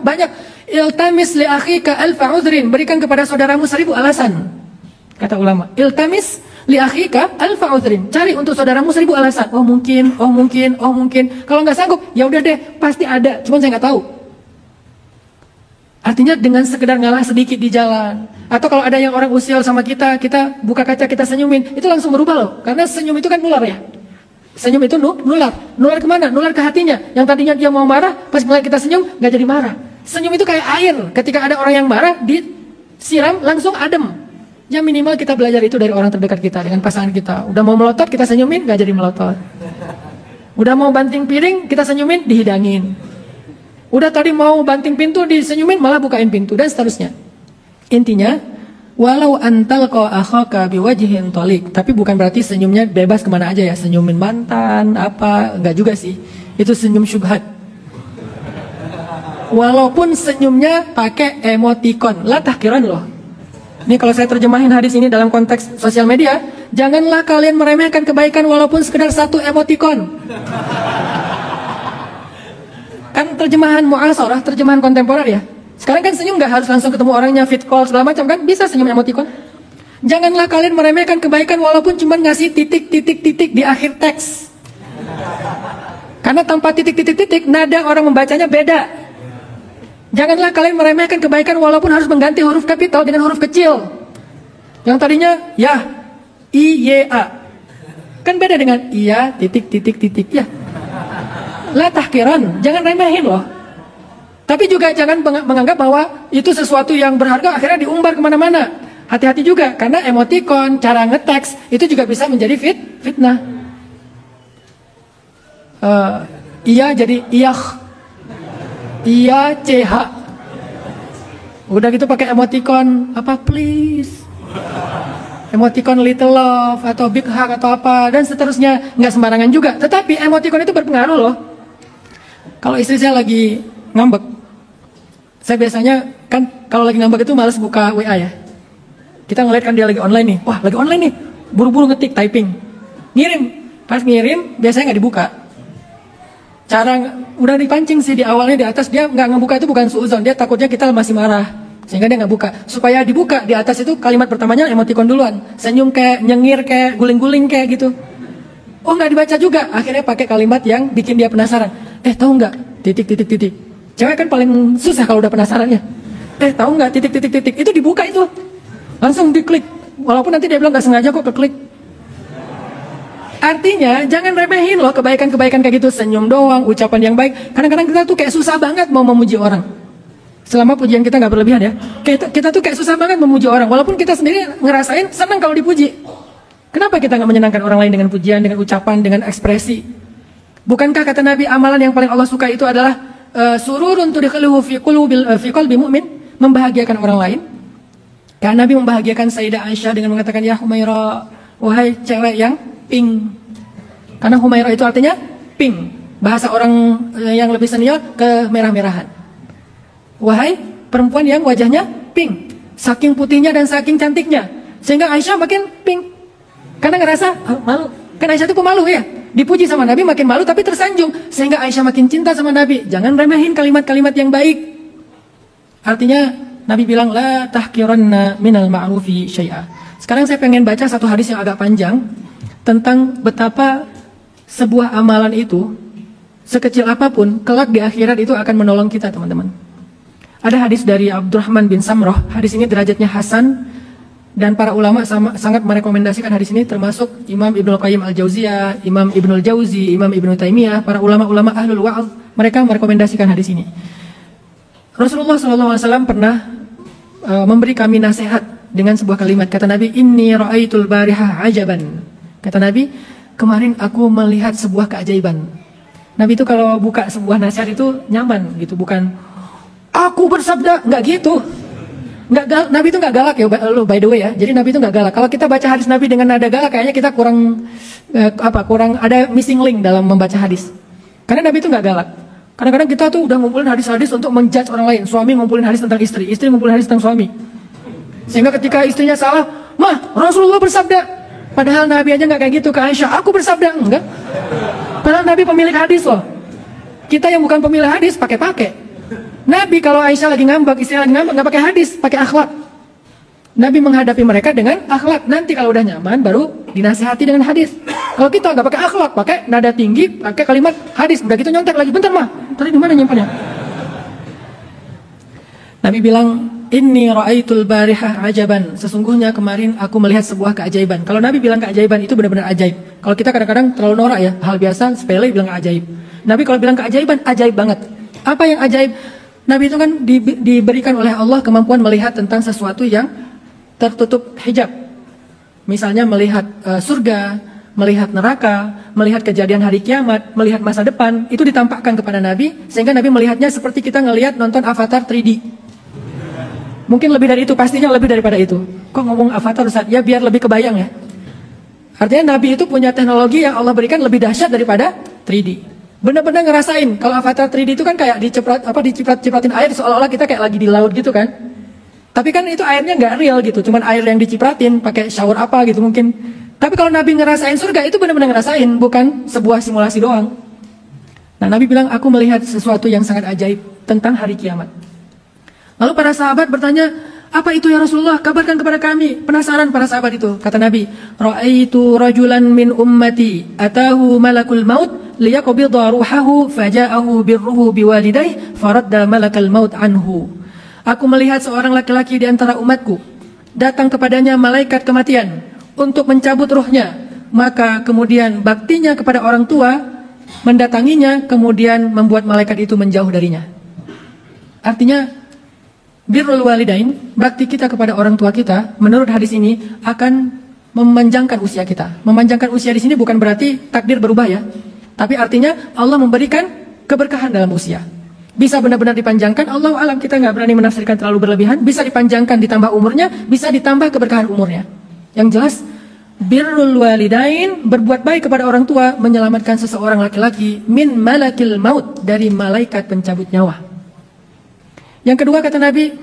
banyak. Iltamis li akhika alfa udhrin, berikan kepada saudaramu 1000 alasan. Kata ulama, iltamis li akhika alfa udhrin, cari untuk saudaramu 1000 alasan. Oh mungkin. Kalau nggak sanggup, ya udah deh, pasti ada. Cuman saya nggak tahu. Artinya dengan sekedar ngalah sedikit di jalan, atau kalau ada yang orang usil sama kita buka kaca, kita senyumin, itu langsung berubah loh. Karena senyum itu kan nular ya. Senyum itu nular kemana? Nular ke hatinya. Yang tadinya dia mau marah, pas melihat kita senyum, nggak jadi marah. Senyum itu kayak air. Ketika ada orang yang marah, disiram langsung adem. Ya minimal kita belajar itu dari orang terdekat kita, dengan pasangan kita. Udah mau melotot, kita senyumin, nggak jadi melotot. Udah mau banting piring, kita senyumin, dihidangin. Udah tadi mau banting pintu, disenyumin, malah bukain pintu, dan seterusnya. Intinya, walau antalqa akhaka biwajhin talik, tapi bukan berarti senyumnya bebas kemana aja ya, senyumin mantan, apa, enggak juga sih. Itu senyum syubhat. Walaupun senyumnya pakai emoticon, la tahkiran loh. Ini kalau saya terjemahin hadis ini dalam konteks sosial media, janganlah kalian meremehkan kebaikan walaupun sekedar satu emoticon. Kan terjemahan mu'asarah, terjemahan kontemporer ya. Sekarang kan senyum nggak harus langsung ketemu orangnya, fit call segala macam kan, bisa senyum emoticon. Janganlah kalian meremehkan kebaikan walaupun cuma ngasih titik-titik di akhir teks. Karena tanpa titik-titik nada orang membacanya beda. Janganlah kalian meremehkan kebaikan walaupun harus mengganti huruf kapital dengan huruf kecil. Yang tadinya ya, I-Y-A, kan beda dengan iya titik ya. La tahkiran, jangan remehin loh. Tapi juga jangan menganggap bahwa itu sesuatu yang berharga akhirnya diumbar kemana-mana. Hati-hati juga, karena emoticon, cara ngeteks, itu juga bisa menjadi fitnah. Iya jadi iyah, iya CH. Udah gitu pakai emoticon, apa please, emoticon little love, atau big hug, atau apa, dan seterusnya. Nggak sembarangan juga. Tetapi emoticon itu berpengaruh loh. Kalau istri saya lagi ngambek, saya biasanya kan kalau lagi ngambek itu malas buka WA ya. Kita ngeliat kan dia lagi online nih. Wah lagi online nih. Buru-buru ngetik, typing. Ngirim. Pas ngirim biasanya nggak dibuka. Udah dipancing sih di awalnya di atas. Dia nggak ngebuka itu bukan suuzon. Dia takutnya kita masih marah. Sehingga dia nggak buka. Supaya dibuka di atas itu kalimat pertamanya emoticon duluan. Senyum kayak, nyengir kayak, guling-guling kayak gitu. Oh nggak dibaca juga. Akhirnya pakai kalimat yang bikin dia penasaran. Tahu nggak? Titik. Cewek kan paling susah kalau udah penasaran ya. Tahu nggak titik. Itu dibuka itu. Langsung diklik. Walaupun nanti dia bilang nggak sengaja kok keklik. Artinya jangan remehin loh kebaikan-kebaikan kayak gitu. Senyum doang, ucapan yang baik. Kadang-kadang kita tuh kayak susah banget mau memuji orang. Selama pujian kita nggak berlebihan ya. Kita tuh kayak susah banget memuji orang. Walaupun kita sendiri ngerasain senang kalau dipuji. Kenapa kita nggak menyenangkan orang lain dengan pujian, dengan ucapan, dengan ekspresi? Bukankah kata Nabi amalan yang paling Allah suka itu adalah sururun tudkhiluhu fi qalbi mu'min, membahagiakan orang lain. Karena Nabi membahagiakan Sayyidah Aisyah dengan mengatakan, ya Humaira, wahai cewek yang pink. Karena Humaira itu artinya pink. Bahasa orang yang lebih senior, kemerah-merahan. Wahai perempuan yang wajahnya pink, saking putihnya dan saking cantiknya, sehingga Aisyah makin pink. Karena ngerasa malu, Kan Aisyah itu pemalu ya. Dipuji sama Nabi makin malu tapi tersanjung. Sehingga Aisyah makin cinta sama Nabi. Jangan remehin kalimat-kalimat yang baik. Artinya Nabi bilang, la tahkiranna minal ma'rufi syai'a. Sekarang saya pengen baca satu hadis yang agak panjang. Tentang betapa sebuah amalan itu, sekecil apapun, kelak di akhirat itu akan menolong kita, teman-teman. Ada hadis dari Abdurrahman bin Samroh. Hadis ini derajatnya Hasan. Dan para ulama sangat merekomendasikan hadis ini, termasuk Imam Ibnu Qayyim al-Jauziyah, Imam Ibnul Jauzi, Imam Ibnu Taimiyah, para ulama-ulama ahlul wa'ad, mereka merekomendasikan hadis ini. Rasulullah SAW pernah memberi kami nasihat dengan sebuah kalimat. Kata Nabi, inni ra'aitul bariha ajaban. Kata Nabi, kemarin aku melihat sebuah keajaiban. Nabi itu kalau buka sebuah nasihat itu nyaman gitu, bukan aku bersabda, nggak gitu. Nabi itu nggak galak ya, by the way ya. Jadi Nabi itu nggak galak. Kalau kita baca hadis Nabi dengan nada galak, kayaknya kita kurang ada missing link dalam membaca hadis. Karena Nabi itu nggak galak. Kadang-kadang kita tuh udah ngumpulin hadis-hadis untuk menjudge orang lain. Suami ngumpulin hadis tentang istri ngumpulin hadis tentang suami. Sehingga ketika istrinya salah, mah Rasulullah bersabda. Padahal Nabi aja nggak kayak gitu ke Aisyah. Aku bersabda, enggak. Padahal Nabi pemilik hadis loh. Kita yang bukan pemilik hadis pakai-pakai. Nabi kalau Aisyah lagi ngambek, istrinya lagi ngambek, nggak pakai hadis, pakai akhlak. Nabi menghadapi mereka dengan akhlak. Nanti kalau udah nyaman, baru dinasihati dengan hadis. Kalau kita nggak pakai akhlak, pakai nada tinggi, pakai kalimat hadis, udah gitu nyontek lagi. Bentar mah, tadi di mana nyimpannya? Nabi bilang, inni ra'aitul barihah ajaban. Sesungguhnya kemarin aku melihat sebuah keajaiban. Kalau Nabi bilang keajaiban itu benar-benar ajaib. Kalau kita kadang-kadang terlalu norak ya, hal biasa sepele bilang ajaib. Nabi kalau bilang keajaiban, ajaib banget. Apa yang ajaib? Nabi itu kan diberikan oleh Allah kemampuan melihat tentang sesuatu yang tertutup hijab. Misalnya melihat surga, melihat neraka, melihat kejadian hari kiamat, melihat masa depan. Itu ditampakkan kepada Nabi, sehingga Nabi melihatnya seperti kita ngelihat nonton Avatar 3D. Mungkin lebih dari itu, pastinya lebih daripada itu. Kok ngomong Avatar Ustaz? Ya biar lebih kebayang ya. Artinya Nabi itu punya teknologi yang Allah berikan lebih dahsyat daripada 3D. Benar-benar ngerasain. Kalau Avatar 3D itu kan kayak diciprat-cipratin air, seolah-olah kita kayak lagi di laut gitu kan. Tapi kan itu airnya nggak real gitu, cuman air yang dicipratin pakai shower apa gitu mungkin. Tapi kalau Nabi ngerasain surga itu benar-benar ngerasain, bukan sebuah simulasi doang. Nah, Nabi bilang, aku melihat sesuatu yang sangat ajaib tentang hari kiamat. Lalu para sahabat bertanya, apa itu ya Rasulullah? Kabarkan kepada kami. Penasaran para sahabat itu. Kata Nabi, ra'aitu rajulan min ummati atahu malakul maut liyaqbidha ruhahu faja'ahu birruhu biwalidayhi faradda malakal maut anhu. Aku melihat seorang laki-laki di antara umatku, datang kepadanya malaikat kematian untuk mencabut ruhnya, maka kemudian baktinya kepada orang tua mendatanginya, kemudian membuat malaikat itu menjauh darinya. Artinya birrul walidain, bakti kita kepada orang tua kita, menurut hadis ini akan memanjangkan usia kita. Memanjangkan usia di sini bukan berarti takdir berubah ya, tapi artinya Allah memberikan keberkahan dalam usia. Bisa benar-benar dipanjangkan, Allah alam, kita nggak berani menafsirkan terlalu berlebihan. Bisa dipanjangkan, ditambah umurnya, bisa ditambah keberkahan umurnya. Yang jelas, birrul walidain, berbuat baik kepada orang tua, menyelamatkan seseorang laki-laki min malakil maut, dari malaikat pencabut nyawa. Yang kedua kata Nabi,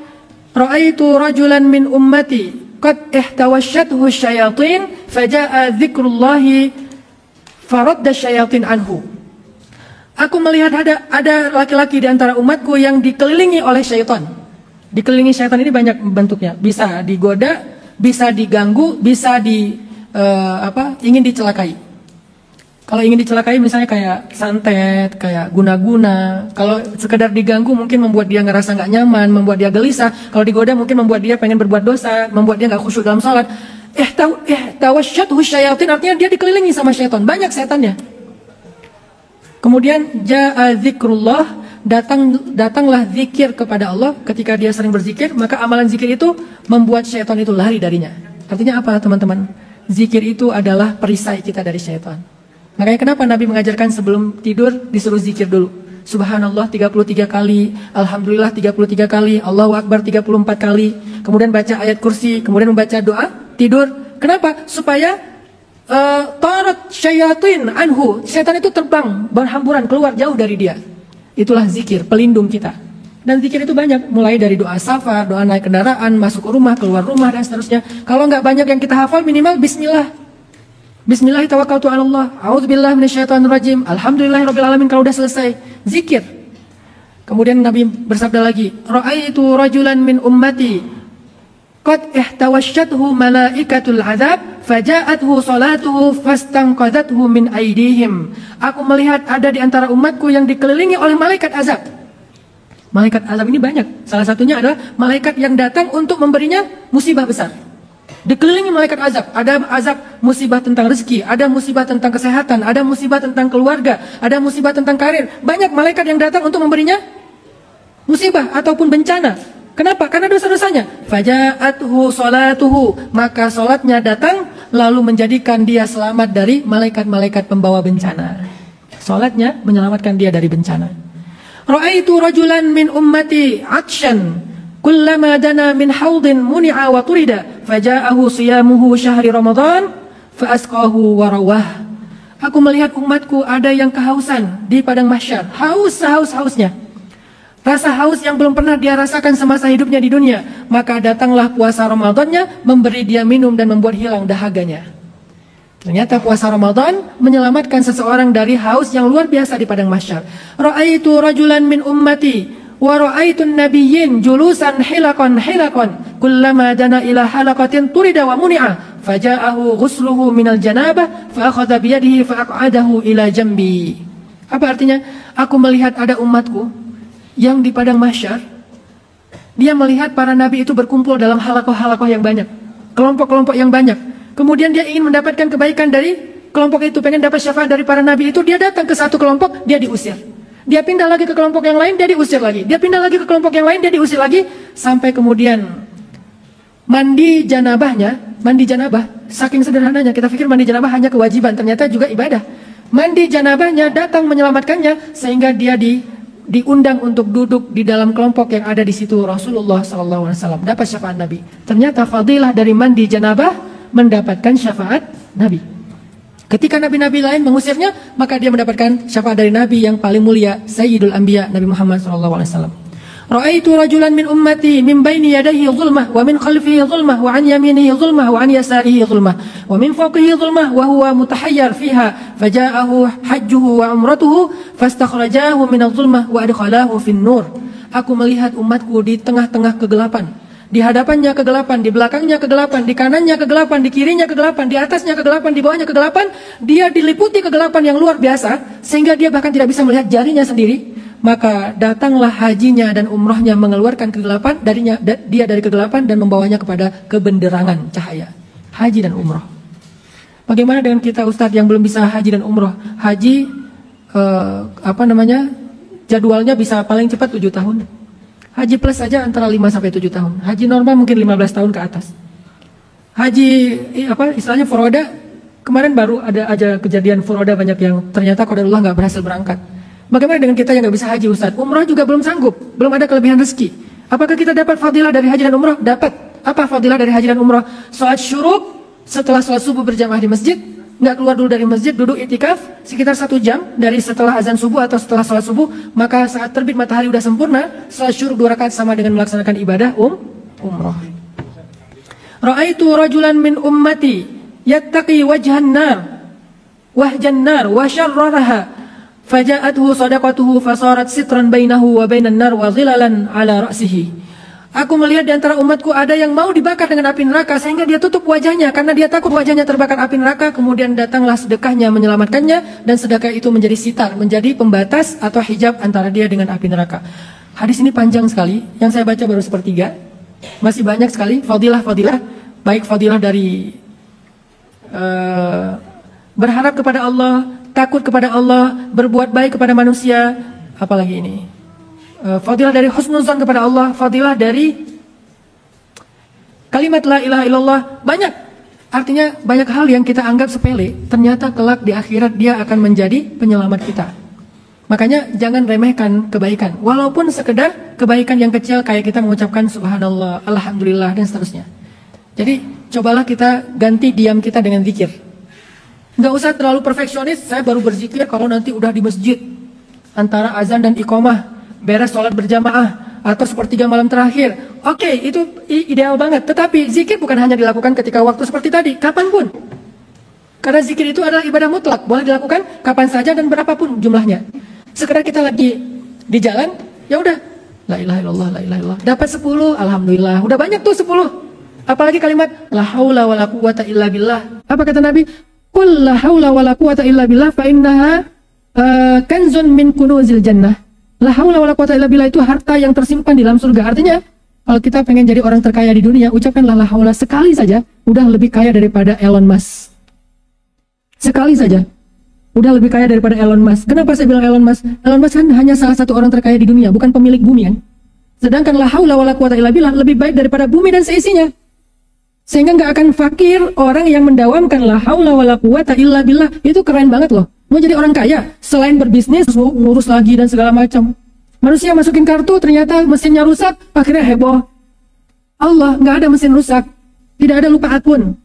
ra'aitu rajulan min ummati qad ihtawashathu syayatin faja'a dzikrullahi faradda syayatin anhu. Aku melihat ada laki-laki di antara umatku yang dikelilingi oleh syaitan. Dikelilingi syaitan ini banyak bentuknya. Bisa digoda, bisa diganggu, bisa ingin dicelakai. Kalau ingin dicelakai misalnya kayak santet, kayak guna-guna. Kalau sekedar diganggu mungkin membuat dia ngerasa nggak nyaman, membuat dia gelisah. Kalau digoda mungkin membuat dia pengen berbuat dosa, membuat dia nggak khusyuk dalam salat. Tawasyathu syayatin, artinya dia dikelilingi sama syaitan. Banyak setannya. Kemudian ja'a zikrullah, datanglah zikir kepada Allah. Ketika dia sering berzikir, maka amalan zikir itu membuat syaitan itu lari darinya. Artinya apa teman-teman? Zikir itu adalah perisai kita dari syaitan. Makanya kenapa Nabi mengajarkan sebelum tidur disuruh zikir dulu. Subhanallah 33 kali, Alhamdulillah 33 kali, Allahu Akbar 34 kali. Kemudian baca ayat kursi, kemudian membaca doa tidur. Kenapa? Supaya tarat syayatin anhu, setan itu terbang berhamburan keluar jauh dari dia. Itulah zikir, pelindung kita. Dan zikir itu banyak, mulai dari doa safar, doa naik kendaraan, masuk rumah, keluar rumah, dan seterusnya. Kalau nggak banyak yang kita hafal, minimal bismillah. Bismillah tawakkaltu 'ala Allah, a'udzubillahi minasyaitonirrajim, alhamdulillahirabbil alamin. Kalau udah selesai zikir. Kemudian Nabi bersabda lagi, ra'aitu rajulan min ummati qad ihtawashathu malaikatul azab faja'athu salatuhu fastanqadhathu min aydihim. Aku melihat ada di antara umatku yang dikelilingi oleh malaikat azab. Malaikat azab ini banyak. Salah satunya adalah malaikat yang datang untuk memberinya musibah besar. Dikelilingi malaikat azab. Ada azab musibah tentang rezeki, ada musibah tentang kesehatan, ada musibah tentang keluarga, ada musibah tentang karir. Banyak malaikat yang datang untuk memberinya musibah ataupun bencana. Kenapa? Karena dosa-dosanya. Faja'athu salatuhu, maka salatnya datang lalu menjadikan dia selamat dari malaikat-malaikat pembawa bencana. Salatnya menyelamatkan dia dari bencana. Ra'aitu rajulan min ummati 'atshan kullama dana min haudin muni'a wa turida faja'ahu siyamuhu syahri Ramadan fa asqahu wa rawah. Aku melihat umatku ada yang kehausan di padang mahsyar, hausnya. Rasa haus yang belum pernah dia rasakan semasa hidupnya di dunia, maka datanglah puasa Ramadannya memberi dia minum dan membuat hilang dahaganya. Ternyata puasa Ramadan menyelamatkan seseorang dari haus yang luar biasa di padang mahsyar. Ra'aitu rajulan min ummati wa ra'aitun nabiyyin julusan hilaqan kullama dana ila halaqatin turida wa muni'a faja'ahu ghusluhu minal janabah fa akhadha bi yadihi fa aq'adahu ila jambi. Apa artinya? Aku melihat ada umatku yang di padang mahsyar, dia melihat para nabi itu berkumpul dalam halakoh-halakoh yang banyak, kelompok-kelompok yang banyak. Kemudian dia ingin mendapatkan kebaikan dari kelompok itu, pengen dapat syafaat dari para nabi itu. Dia datang ke satu kelompok, dia diusir. Dia pindah lagi ke kelompok yang lain, dia diusir lagi. Dia pindah lagi ke kelompok yang lain, dia diusir lagi. Sampai kemudian mandi janabah, saking sederhananya, kita pikir mandi janabah hanya kewajiban, ternyata juga ibadah. Mandi janabahnya datang menyelamatkannya, sehingga dia diundang untuk duduk di dalam kelompok yang ada di situ. Rasulullah SAW dapat syafaat Nabi. Ternyata fadilah dari mandi janabah mendapatkan syafaat Nabi. Ketika nabi-nabi lain mengusirnya, maka dia mendapatkan syafaat dari Nabi yang paling mulia, Sayyidul Anbiya, Nabi Muhammad SAW. Ra'aitu rajulan min ummati min baini yadayhi zulmah wa min khalfihi zulmah wa an yaminihi zulmah wa an yasarihi zulmah wa min fawqihi zulmah wa huwa mutahayyar fiha faja'ahu hajjuhu wa umratuhu fastakhrajahu min az-zulmah wa adkhalahu fin nur. Aku melihat umatku di tengah-tengah kegelapan. Di hadapannya kegelapan, di belakangnya kegelapan, di kanannya kegelapan, di kirinya kegelapan, di atasnya kegelapan, di bawahnya kegelapan. Dia diliputi kegelapan yang luar biasa, sehingga dia bahkan tidak bisa melihat jarinya sendiri. Maka datanglah hajinya dan umrohnya mengeluarkan kegelapan dia dari kegelapan dan membawanya kepada kebenderangan cahaya. Haji dan umroh. Bagaimana dengan kita Ustadz yang belum bisa haji dan umroh? Haji, jadwalnya bisa paling cepat 7 tahun. Haji plus saja antara 5-7 tahun. Haji normal mungkin 15 tahun ke atas. Haji istilahnya furoda, kemarin baru ada aja kejadian furoda banyak yang ternyata qadarullah nggak berhasil berangkat. Bagaimana dengan kita yang nggak bisa haji Ustaz? Umrah juga belum sanggup, belum ada kelebihan rezeki. Apakah kita dapat fadilah dari haji dan umrah? Dapat. Apa fadilah dari haji dan umrah? Salat syuruk setelah salat subuh berjamaah di masjid, nggak keluar dulu dari masjid, duduk itikaf sekitar 1 jam dari setelah azan subuh atau setelah salat subuh, maka saat terbit matahari udah sempurna, salat syuruk 2 rakaat sama dengan melaksanakan ibadah umrah. Ra'aitu rajulan min ummati yattaqi wajhan nar wa syarraraha faja'athu sadaqatuhu fasarat sitran bainahu wa bainan nar wa zilalan ala ra'sihi. Aku melihat di antara umatku ada yang mau dibakar dengan api neraka sehingga dia tutup wajahnya karena dia takut wajahnya terbakar api neraka. Kemudian datanglah sedekahnya menyelamatkannya, dan sedekah itu menjadi sitar, menjadi pembatas atau hijab antara dia dengan api neraka. Hadis ini panjang sekali, yang saya baca baru sepertiga. Masih banyak sekali fadilah-fadilah, baik fadilah dari berharap kepada Allah, takut kepada Allah, berbuat baik kepada manusia, apalagi ini, fadilah dari husnuzan kepada Allah, fadilah dari kalimat la ilaha illallah. Banyak, artinya banyak hal yang kita anggap sepele, ternyata kelak di akhirat dia akan menjadi penyelamat kita. Makanya jangan remehkan kebaikan, walaupun sekedar kebaikan yang kecil kayak kita mengucapkan subhanallah, alhamdulillah, dan seterusnya. Jadi cobalah kita ganti diam kita dengan zikir. Nggak usah terlalu perfeksionis, saya baru berzikir kalau nanti udah di masjid antara azan dan iqamah, beres sholat berjamaah, atau sepertiga malam terakhir. Oke, itu ideal banget. Tetapi zikir bukan hanya dilakukan ketika waktu seperti tadi, kapanpun. Karena zikir itu adalah ibadah mutlak, boleh dilakukan kapan saja dan berapapun jumlahnya. Sekedar kita lagi di jalan, ya udah, la ilaha illallah, la ilaha illallah. Dapat 10, alhamdulillah. Udah banyak tuh 10. Apalagi kalimat la haula wala quwata illa billah. Apa kata Nabi? Qul la haula wala quwata illa billah fa innaha kanzun min kunuzil jannah. La haula wala quwata illa billah itu harta yang tersimpan di dalam surga. Artinya, kalau kita pengen jadi orang terkaya di dunia, ucapkanlah la haula sekali saja, udah lebih kaya daripada Elon Musk. Sekali saja, udah lebih kaya daripada Elon Musk. Kenapa saya bilang Elon Musk? Elon Musk kan hanya salah satu orang terkaya di dunia, bukan pemilik bumi kan. Sedangkan la haula wala quwata illa billah lebih baik daripada bumi dan seisinya. Sehingga nggak akan fakir orang yang mendawamkan la haula wala quwata illa billah. Itu keren banget loh. Mau jadi orang kaya, selain berbisnis, ngurus lagi dan segala macam. Manusia masukin kartu, ternyata mesinnya rusak, akhirnya heboh. Allah, nggak ada mesin rusak. Tidak ada lupa pun.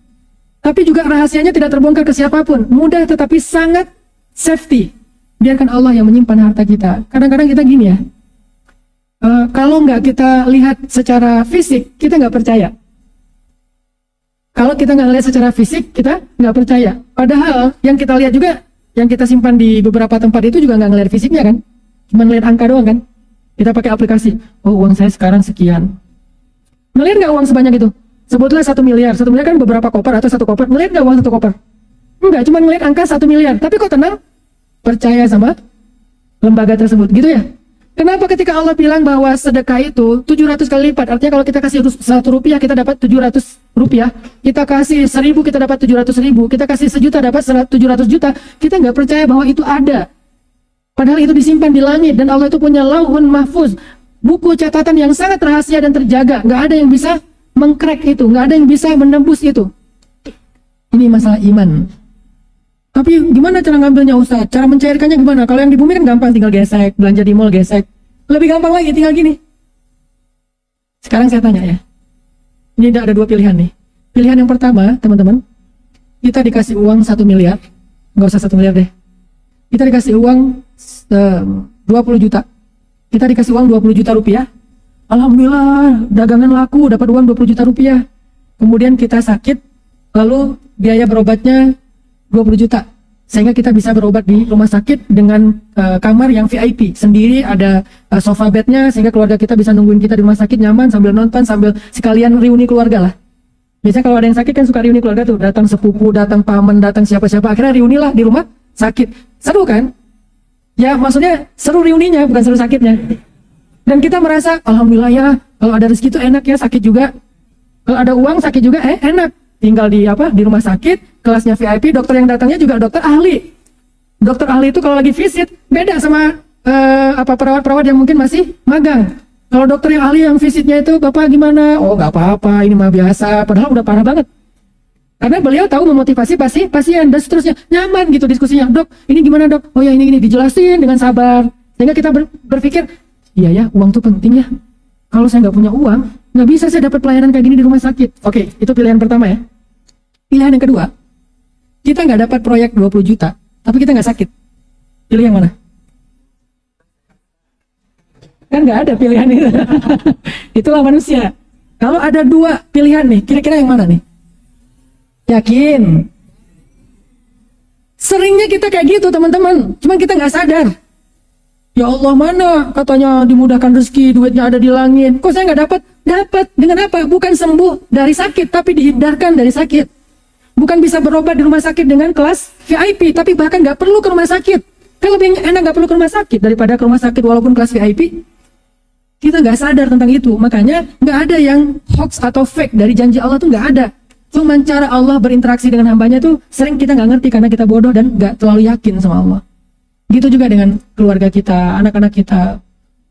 Tapi juga rahasianya tidak terbongkar ke siapapun. Mudah tetapi sangat safety. Biarkan Allah yang menyimpan harta kita. Kadang-kadang kita gini ya. Kalau nggak kita lihat secara fisik, kita nggak percaya. Kalau kita nggak lihat secara fisik, kita nggak percaya. Padahal yang kita lihat juga, yang kita simpan di beberapa tempat itu juga nggak ngelihat fisiknya kan. Cuma ngelihat angka doang kan. Kita pakai aplikasi. Oh, uang saya sekarang sekian. Ngelihat nggak uang sebanyak itu? Sebutlah 1 miliar. 1 miliar kan beberapa koper atau 1 koper. Ngelihat nggak uang 1 koper? Enggak, cuma ngelihat angka 1 miliar. Tapi kok tenang? Percaya sama lembaga tersebut, gitu ya? Kenapa ketika Allah bilang bahwa sedekah itu 700 kali lipat? Artinya kalau kita kasih 1 rupiah, kita dapat 700 rupiah. Kita kasih 1000, kita dapat 700 ribu. Kita kasih 1 juta, dapat 700 juta. Kita nggak percaya bahwa itu ada. Padahal itu disimpan di langit. Dan Allah itu punya lauhun mahfuz. Buku catatan yang sangat rahasia dan terjaga. Nggak ada yang bisa mengcrack itu. Nggak ada yang bisa menembus itu. Ini masalah iman. Tapi gimana cara ngambilnya Ustaz? Cara mencairkannya gimana? Kalau yang di bumi kan gampang, tinggal gesek, belanja di mall gesek. Lebih gampang lagi, tinggal gini. Sekarang saya tanya ya. Ini ada 2 pilihan nih. Pilihan yang pertama, teman-teman. Kita dikasih uang 1 miliar. Nggak usah 1 miliar deh. Kita dikasih uang 20 juta. Kita dikasih uang 20 juta rupiah. Alhamdulillah, dagangan laku, dapat uang 20 juta rupiah. Kemudian kita sakit, lalu biaya berobatnya 20 juta. Sehingga kita bisa berobat di rumah sakit dengan kamar yang VIP. Sendiri ada sofa bednya, sehingga keluarga kita bisa nungguin kita di rumah sakit nyaman, sambil nonton, sambil sekalian reuni keluarga lah. Biasanya kalau ada yang sakit kan suka reuni keluarga tuh. Datang sepupu, datang paman, datang siapa-siapa. Akhirnya reunilah di rumah sakit. Seru kan? Ya maksudnya seru reuninya, bukan seru sakitnya. Dan kita merasa, alhamdulillah ya, kalau ada rezeki itu enak ya, sakit juga. Kalau ada uang, sakit juga, enak. Tinggal di rumah sakit, kelasnya VIP, dokter yang datangnya juga dokter ahli. Dokter ahli itu kalau lagi visit, beda sama perawat-perawat yang mungkin masih magang. Kalau dokter yang ahli yang visitnya itu, Bapak gimana? Oh nggak apa-apa, ini mah biasa. Padahal udah parah banget. Karena beliau tahu memotivasi pasien dan seterusnya. Nyaman gitu diskusinya. Dok, ini gimana dok? Oh ya ini dijelasin dengan sabar. Sehingga kita berpikir, iya ya, uang tuh penting ya. Kalau saya nggak punya uang, nggak bisa saya dapat pelayanan kayak gini di rumah sakit. Oke, itu pilihan pertama ya. Pilihan yang kedua, kita nggak dapat proyek 20 juta, tapi kita nggak sakit. Pilih yang mana? Kan nggak ada pilihan itu. Itulah manusia. Kalau ada 2 pilihan nih, kira-kira yang mana nih? Yakin? Seringnya kita kayak gitu teman-teman, cuman kita nggak sadar. Ya Allah, mana katanya dimudahkan rezeki, duitnya ada di langit. Kok saya nggak dapat? Dapat. Dengan apa? Bukan sembuh dari sakit, tapi dihindarkan dari sakit. Bukan bisa berobat di rumah sakit dengan kelas VIP, tapi bahkan nggak perlu ke rumah sakit. Kan lebih enak nggak perlu ke rumah sakit daripada ke rumah sakit walaupun kelas VIP. Kita nggak sadar tentang itu. Makanya nggak ada yang hoax atau fake dari janji Allah tuh nggak ada. Cuman cara Allah berinteraksi dengan hambanya tuh sering kita nggak ngerti karena kita bodoh dan nggak terlalu yakin sama Allah. Gitu juga dengan keluarga kita, anak-anak kita.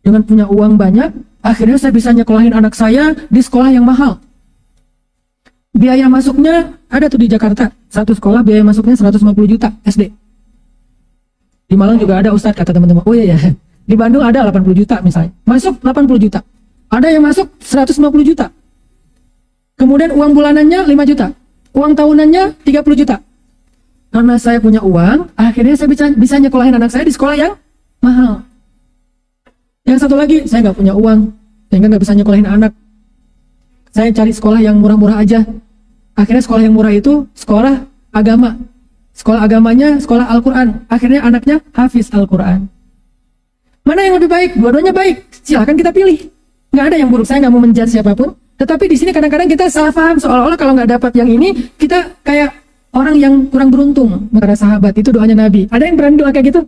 Dengan punya uang banyak, akhirnya saya bisa nyekolahin anak saya di sekolah yang mahal. Biaya masuknya ada tuh di Jakarta. Satu sekolah biaya masuknya 150 juta SD. Di Malang juga ada Ustadz, kata teman-teman. Oh iya ya, di Bandung ada 80 juta misalnya. Masuk 80 juta. Ada yang masuk 150 juta. Kemudian uang bulanannya 5 juta. Uang tahunannya 30 juta. Karena saya punya uang, akhirnya saya bisa nyekolahin anak saya di sekolah yang mahal. Yang satu lagi, saya nggak punya uang, sehingga nggak bisa nyekolahin anak. Saya cari sekolah yang murah-murah aja. Akhirnya sekolah yang murah itu sekolah agama. Sekolah agamanya, sekolah Al-Quran. Akhirnya anaknya hafiz Al-Quran. Mana yang lebih baik? Dua-duanya baik. Silahkan kita pilih. Nggak ada yang buruk. Saya nggak mau menjudge siapapun. Tetapi di sini kadang-kadang kita salah paham. Seolah-olah kalau nggak dapat yang ini, kita kayak orang yang kurang beruntung. Para sahabat, itu doanya Nabi. Ada yang berani doa kayak gitu?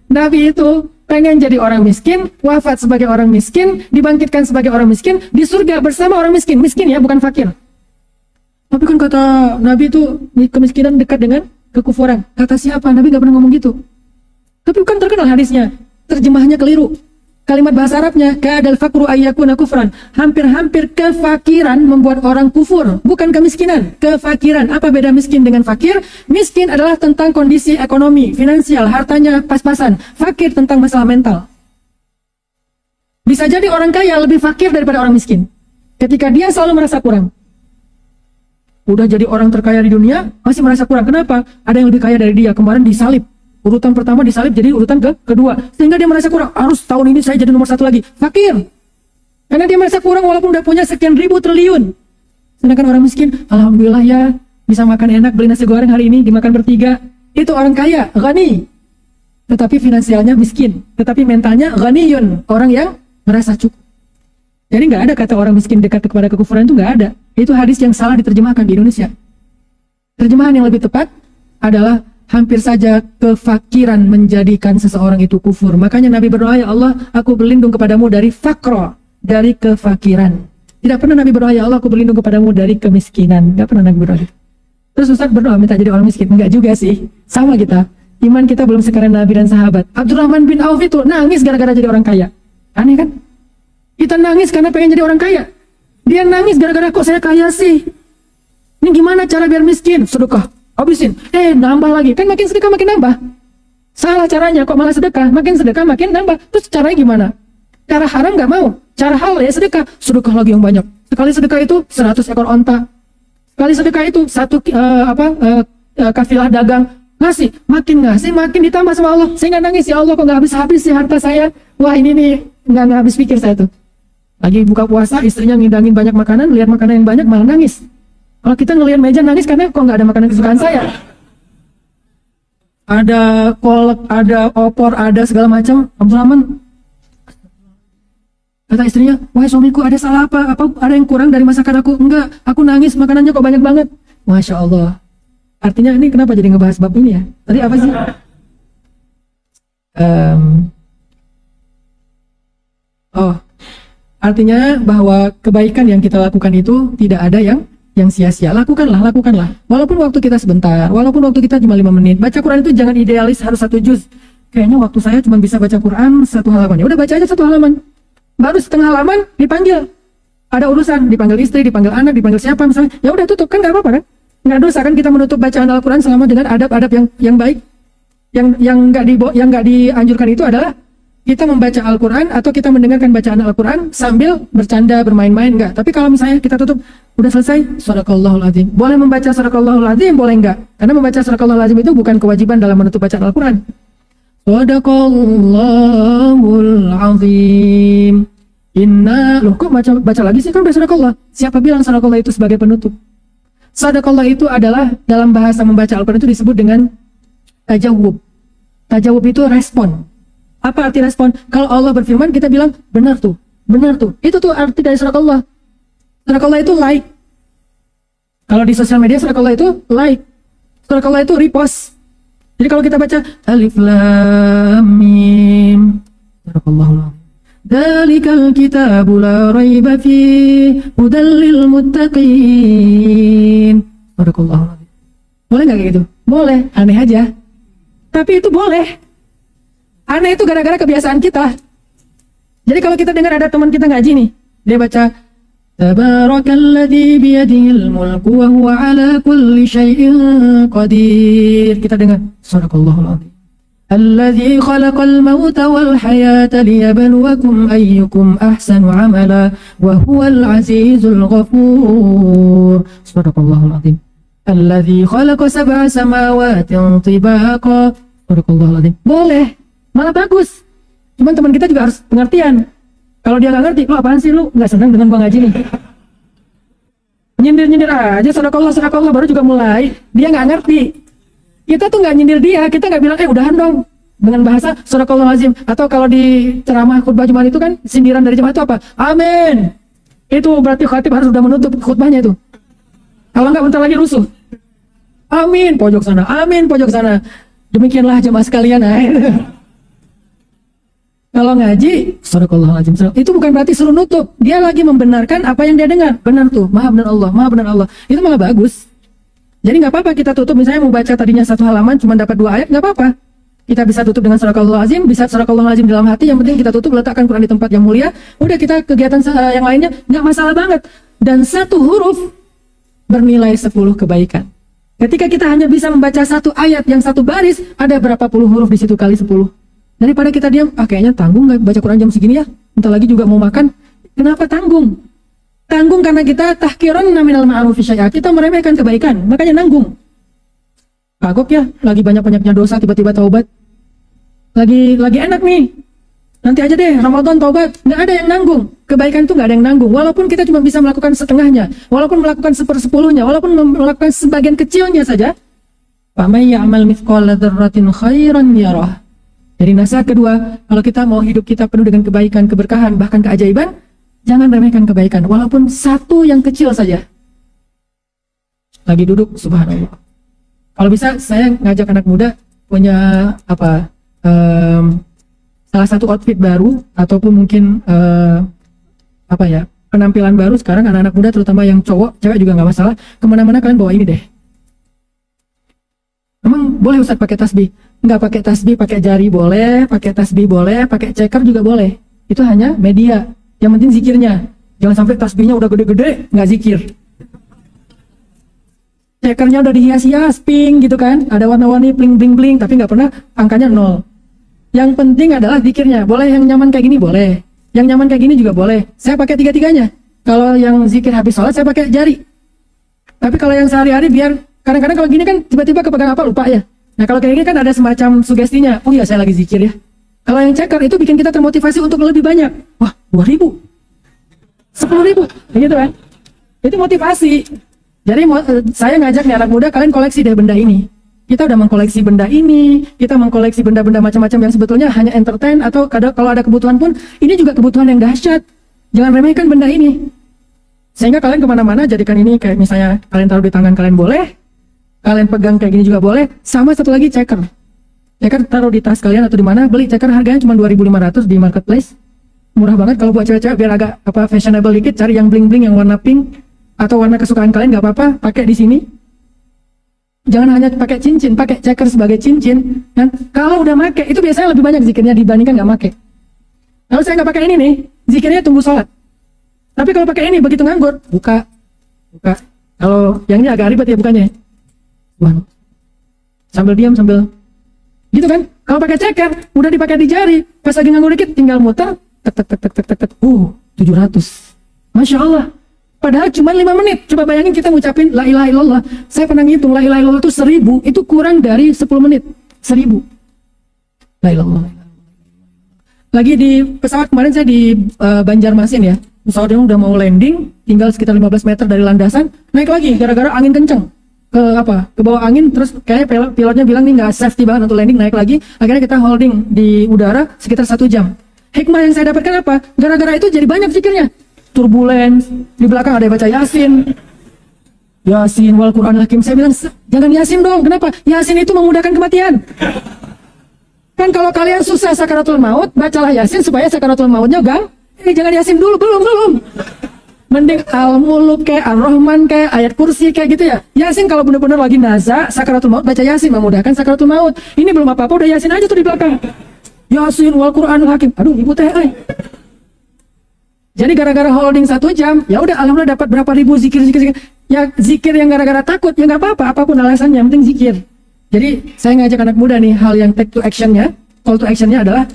Nabi itu pengen jadi orang miskin, wafat sebagai orang miskin, dibangkitkan sebagai orang miskin, di surga bersama orang miskin. Miskin ya, bukan fakir. Tapi kan kata Nabi itu kemiskinan dekat dengan kekufuran. Kata siapa? Nabi nggak pernah ngomong gitu. Tapi kan terkenal hadisnya. Terjemahannya keliru. Kalimat bahasa Arabnya, kadal fakru ayyakuna kufran. Hampir-hampir kefakiran membuat orang kufur. Bukan kemiskinan, kefakiran. Apa beda miskin dengan fakir? Miskin adalah tentang kondisi ekonomi, finansial, hartanya pas-pasan. Fakir tentang masalah mental. Bisa jadi orang kaya lebih fakir daripada orang miskin. Ketika dia selalu merasa kurang. Udah jadi orang terkaya di dunia, masih merasa kurang. Kenapa? Ada yang lebih kaya dari dia. Kemarin disalib. Urutan pertama disalib jadi urutan kedua. Sehingga dia merasa kurang. Harus tahun ini saya jadi nomor 1 lagi. Fakir. Karena dia merasa kurang walaupun udah punya sekian ribu triliun. Sedangkan orang miskin, alhamdulillah ya, bisa makan enak, beli nasi goreng hari ini, dimakan bertiga. Itu orang kaya, ghani. Tetapi finansialnya miskin. Tetapi mentalnya ghaniyun. Orang yang merasa cukup. Jadi nggak ada kata orang miskin dekat kepada kekufuran, itu nggak ada. Itu hadis yang salah diterjemahkan di Indonesia. Terjemahan yang lebih tepat adalah hampir saja kefakiran menjadikan seseorang itu kufur. Makanya Nabi berdoa, ya Allah, aku berlindung kepadamu dari fakro, dari kefakiran. Tidak pernah Nabi berdoa, ya Allah, aku berlindung kepadamu dari kemiskinan. Nggak pernah Nabi berdoa. Terus Ustaz berdoa minta jadi orang miskin. Enggak juga sih. Sama kita. Iman kita belum sekeren Nabi dan sahabat. Abdurrahman bin Auf itu nangis gara-gara jadi orang kaya. Aneh kan? Kita nangis karena pengen jadi orang kaya. Dia nangis gara-gara kok saya kaya sih. Ini gimana cara biar miskin? Sedekah. Habisin, nambah lagi. Kan makin sedekah makin nambah. Salah caranya, kok malah sedekah. Makin sedekah makin nambah. Terus caranya gimana? Cara haram nggak mau. Cara halal ya sedekah. Sedekah lagi yang banyak. Sekali sedekah itu 100 ekor onta. Sekali sedekah itu kafilah dagang. Ngasih, makin ditambah sama Allah. Saya nggak nangis, ya Allah kok nggak habis-habis sih harta saya. Wah ini nih, nggak habis pikir saya tuh. Lagi buka puasa, istrinya ngidangin banyak makanan, lihat makanan yang banyak malah nangis. Kalau kita ngelihat meja nangis karena kok nggak ada makanan kesukaan saya. Ada kolak, ada opor, ada segala macam. Abdurrahman kata istrinya, wahai suamiku, ada salah apa? Ada yang kurang dari masakan aku? Enggak, aku nangis makanannya kok banyak banget. Masya Allah. Artinya ini kenapa jadi ngebahas bab ini ya? Tadi apa sih? Artinya bahwa kebaikan yang kita lakukan itu tidak ada yang sia-sia. Lakukanlah. Walaupun waktu kita sebentar, walaupun waktu kita cuma 5 menit. Baca Quran itu jangan idealis harus 1 juz. Kayaknya waktu saya cuma bisa baca Quran 1 halaman. Ya udah baca aja 1 halaman. Baru setengah halaman dipanggil. Ada urusan, dipanggil istri, dipanggil anak, dipanggil siapa misalnya. Ya udah tutup, kan nggak apa-apa kan? Nggak dosa kan kita menutup bacaan Al-Quran selama dengan adab-adab yang baik. Yang nggak dianjurkan itu adalah kita membaca Al-Quran atau kita mendengarkan bacaan Al-Quran sambil bercanda, bermain-main, enggak. Tapi kalau misalnya kita tutup, udah selesai, Sadaqallahul Azim. Boleh membaca Sadaqallahul Azim, boleh enggak? Karena membaca Sadaqallahul Azim itu bukan kewajiban dalam menutup bacaan Al-Quran. Sadaqallahul Azim. Loh kok baca lagi sih? Kan udah Sadaqallah. Siapa bilang Sadaqallah itu sebagai penutup? Sadaqallah itu adalah dalam bahasa membaca Al-Quran itu disebut dengan tajawub. Tajawub itu respon. Apa arti respon? Kalau Allah berfirman, kita bilang, benar tuh. Itu tuh arti dari Sadaqallah. Sadaqallah itu like. Kalau di sosial media, Sadaqallah itu like. Sadaqallah itu repost. Jadi kalau kita baca, Alif Lam Mim. Sadaqallahul Dzalikal kitabu la raiba fihi hudal lil muttaqin. Sadaqallahul Azim. Boleh nggak kayak gitu? Boleh. Aneh aja. Tapi itu boleh. Aneh itu gara-gara kebiasaan kita. Jadi kalau kita dengar ada teman kita ngaji nih, dia baca Tabarakalladzi biyadihil mulku wa huwa ala kulli syai'in qadir. Kita dengar Sadaqallahul Azim. Alladzi khalaqal mauta wal hayata liyabluwakum ayyukum ahsanu amala wa huwal azizul ghafur. Sadaqallahul Azim. Alladzi khalaqa sab'a samawatin tibaqa. Sadaqallahul Azim. Boleh. Malah bagus. Cuman teman kita juga harus pengertian. Kalau dia nggak ngerti, lo apaan sih lu? Nggak senang dengan gua ngaji nih. Nyindir-nyindir aja, sedekah baru juga mulai. Dia nggak ngerti. Kita tuh nggak nyindir dia, kita nggak bilang, udahan dong. Dengan bahasa sadaqallahul-azim. Atau kalau di ceramah khutbah Jumat itu kan, sindiran dari jemaah itu apa? Amin. Itu berarti khatib harus sudah menutup khutbahnya itu. Kalau nggak bentar lagi rusuh. Amin, pojok sana. Amin, pojok sana. Demikianlah jemaah sekalian. Kalau ngaji, sadaqallahul-azim. Itu bukan berarti suruh nutup. Dia lagi membenarkan apa yang dia dengar. Benar tuh, maha benar Allah, maha benar Allah. Itu malah bagus. Jadi nggak apa-apa kita tutup. Misalnya mau baca tadinya 1 halaman, cuma dapat 2 ayat, nggak apa-apa. Kita bisa tutup dengan sadaqallahul-azim, bisa sadaqallahul-azim dalam hati. Yang penting kita tutup, letakkan Quran di tempat yang mulia. Udah, kita kegiatan yang lainnya nggak masalah banget. Dan 1 huruf bernilai 10 kebaikan. Ketika kita hanya bisa membaca 1 ayat yang 1 baris, ada berapa puluh huruf di situ kali 10. Daripada kita diam, kayaknya tanggung nggak baca Quran jam segini ya. Bentar lagi juga mau makan. Kenapa tanggung? Tanggung karena kita tahkiran minal ma'rufi syai'a. Kita meremehkan kebaikan, makanya nanggung. Kagok ya, lagi banyak-banyaknya dosa tiba-tiba taubat. Lagi enak nih. Nanti aja deh, Ramadan taubat. Nggak ada yang nanggung. Kebaikan itu nggak ada yang nanggung. Walaupun kita cuma bisa melakukan setengahnya, walaupun melakukan 1/10-nya, walaupun melakukan sebagian kecilnya saja. Faman ya'mal mithqala dzarratin khairan yarah. Jadi nasihat kedua, kalau kita mau hidup kita penuh dengan kebaikan, keberkahan, bahkan keajaiban, jangan remehkan kebaikan, walaupun 1 yang kecil saja. Lagi duduk, subhanallah. Kalau bisa, saya ngajak anak muda punya salah satu outfit baru, ataupun mungkin penampilan baru. Sekarang anak-anak muda, terutama yang cowok, cewek juga nggak masalah. Kemana-mana kalian bawa ini deh. Emang boleh Ustaz pakai tasbih? Nggak pakai tasbih, pakai jari boleh, pakai tasbih boleh, pakai ceker juga boleh. Itu hanya media. Yang penting zikirnya. Jangan sampai tasbihnya udah gede-gede, nggak zikir. Cekernya udah dihias-hias, pink gitu kan. Ada warna-warni, bling-bling-bling, tapi nggak pernah angkanya 0. Yang penting adalah zikirnya. Boleh yang nyaman kayak gini, boleh. Yang nyaman kayak gini juga boleh. Saya pakai 3-tiganya. Kalau yang zikir habis sholat, saya pakai jari. Tapi kalau yang sehari-hari, biar kadang-kadang kalau gini kan tiba-tiba kepegang apa, lupa ya. Nah kalau kayak gini kan ada semacam sugestinya. Oh iya, saya lagi zikir ya. Kalau yang ceker itu bikin kita termotivasi untuk lebih banyak. Wah, 2.000, 10.000, gitu kan. Itu motivasi. Jadi saya ngajak nih anak muda, kalian koleksi deh benda ini. Kita udah mengkoleksi benda ini, kita mengkoleksi benda-benda macam-macam yang sebetulnya hanya entertain, atau kalau ada kebutuhan pun, ini juga kebutuhan yang dahsyat. Jangan remehkan benda ini. Sehingga kalian kemana-mana jadikan ini kayak misalnya kalian taruh di tangan kalian boleh, kalian pegang kayak gini juga boleh. Sama satu lagi ceker. Ceker taruh di tas kalian atau di mana, beli ceker harganya cuma 2.500 di marketplace. Murah banget. Kalau buat cewek-cewek biar agak fashionable dikit, cari yang bling-bling yang warna pink atau warna kesukaan kalian, nggak apa-apa, pakai di sini. Jangan hanya pakai cincin, pakai ceker sebagai cincin. Dan kalau udah make, itu biasanya lebih banyak zikirnya dibandingkan nggak make. Kalau saya nggak pakai ini nih, zikirnya tunggu sholat. Tapi kalau pakai ini, begitu nganggur, buka. Kalau yang ini agak ribet ya bukanya. Wah, sambil diam, sambil gitu kan. Kalau pakai ceker, udah dipakai di jari, pas lagi nganggur dikit, tinggal muter, tek. 700. Masya Allah. Padahal cuma 5 menit. Coba bayangin kita ngucapin la ilaha illallah. Saya pernah ngitung la ilaha illallah itu 1000, itu kurang dari 10 menit. 1000. La ilaha illallah. Lagi di pesawat kemarin saya di Banjarmasin ya. Pesawatnya udah mau landing, tinggal sekitar 15 meter dari landasan, naik lagi gara-gara angin kenceng. Ke bawah angin, terus kayak pilotnya bilang nih nggak safety banget untuk landing, naik lagi. Akhirnya kita holding di udara sekitar 1 jam. Hikmah yang saya dapatkan apa? Gara-gara itu jadi banyak zikirnya. Turbulence, di belakang ada yang baca Yasin wal Quran Hakim. Saya bilang, jangan Yasin dong. Kenapa? Yasin itu memudahkan kematian. Kan kalau kalian susah sakaratul maut, bacalah Yasin supaya sakaratul mautnya jangan Yasin dulu, belum. Mending Al-Muluk kayak Ar-Rahman kayak ayat kursi kayak gitu ya. Yasin kalau benar-benar lagi naza sakaratul maut, baca Yasin memudahkan sakaratul maut. Ini belum apa-apa udah Yasin aja tuh di belakang. Yasin wal Quran Hakim. Aduh, ibu teh. Jadi gara-gara holding 1 jam, ya udah alhamdulillah dapat berapa ribu zikir. Ya zikir yang gara-gara takut, ya nggak apa-apa, apapun alasannya, yang penting zikir. Jadi saya ngajak anak muda nih, hal yang take to actionnya, call to actionnya adalah,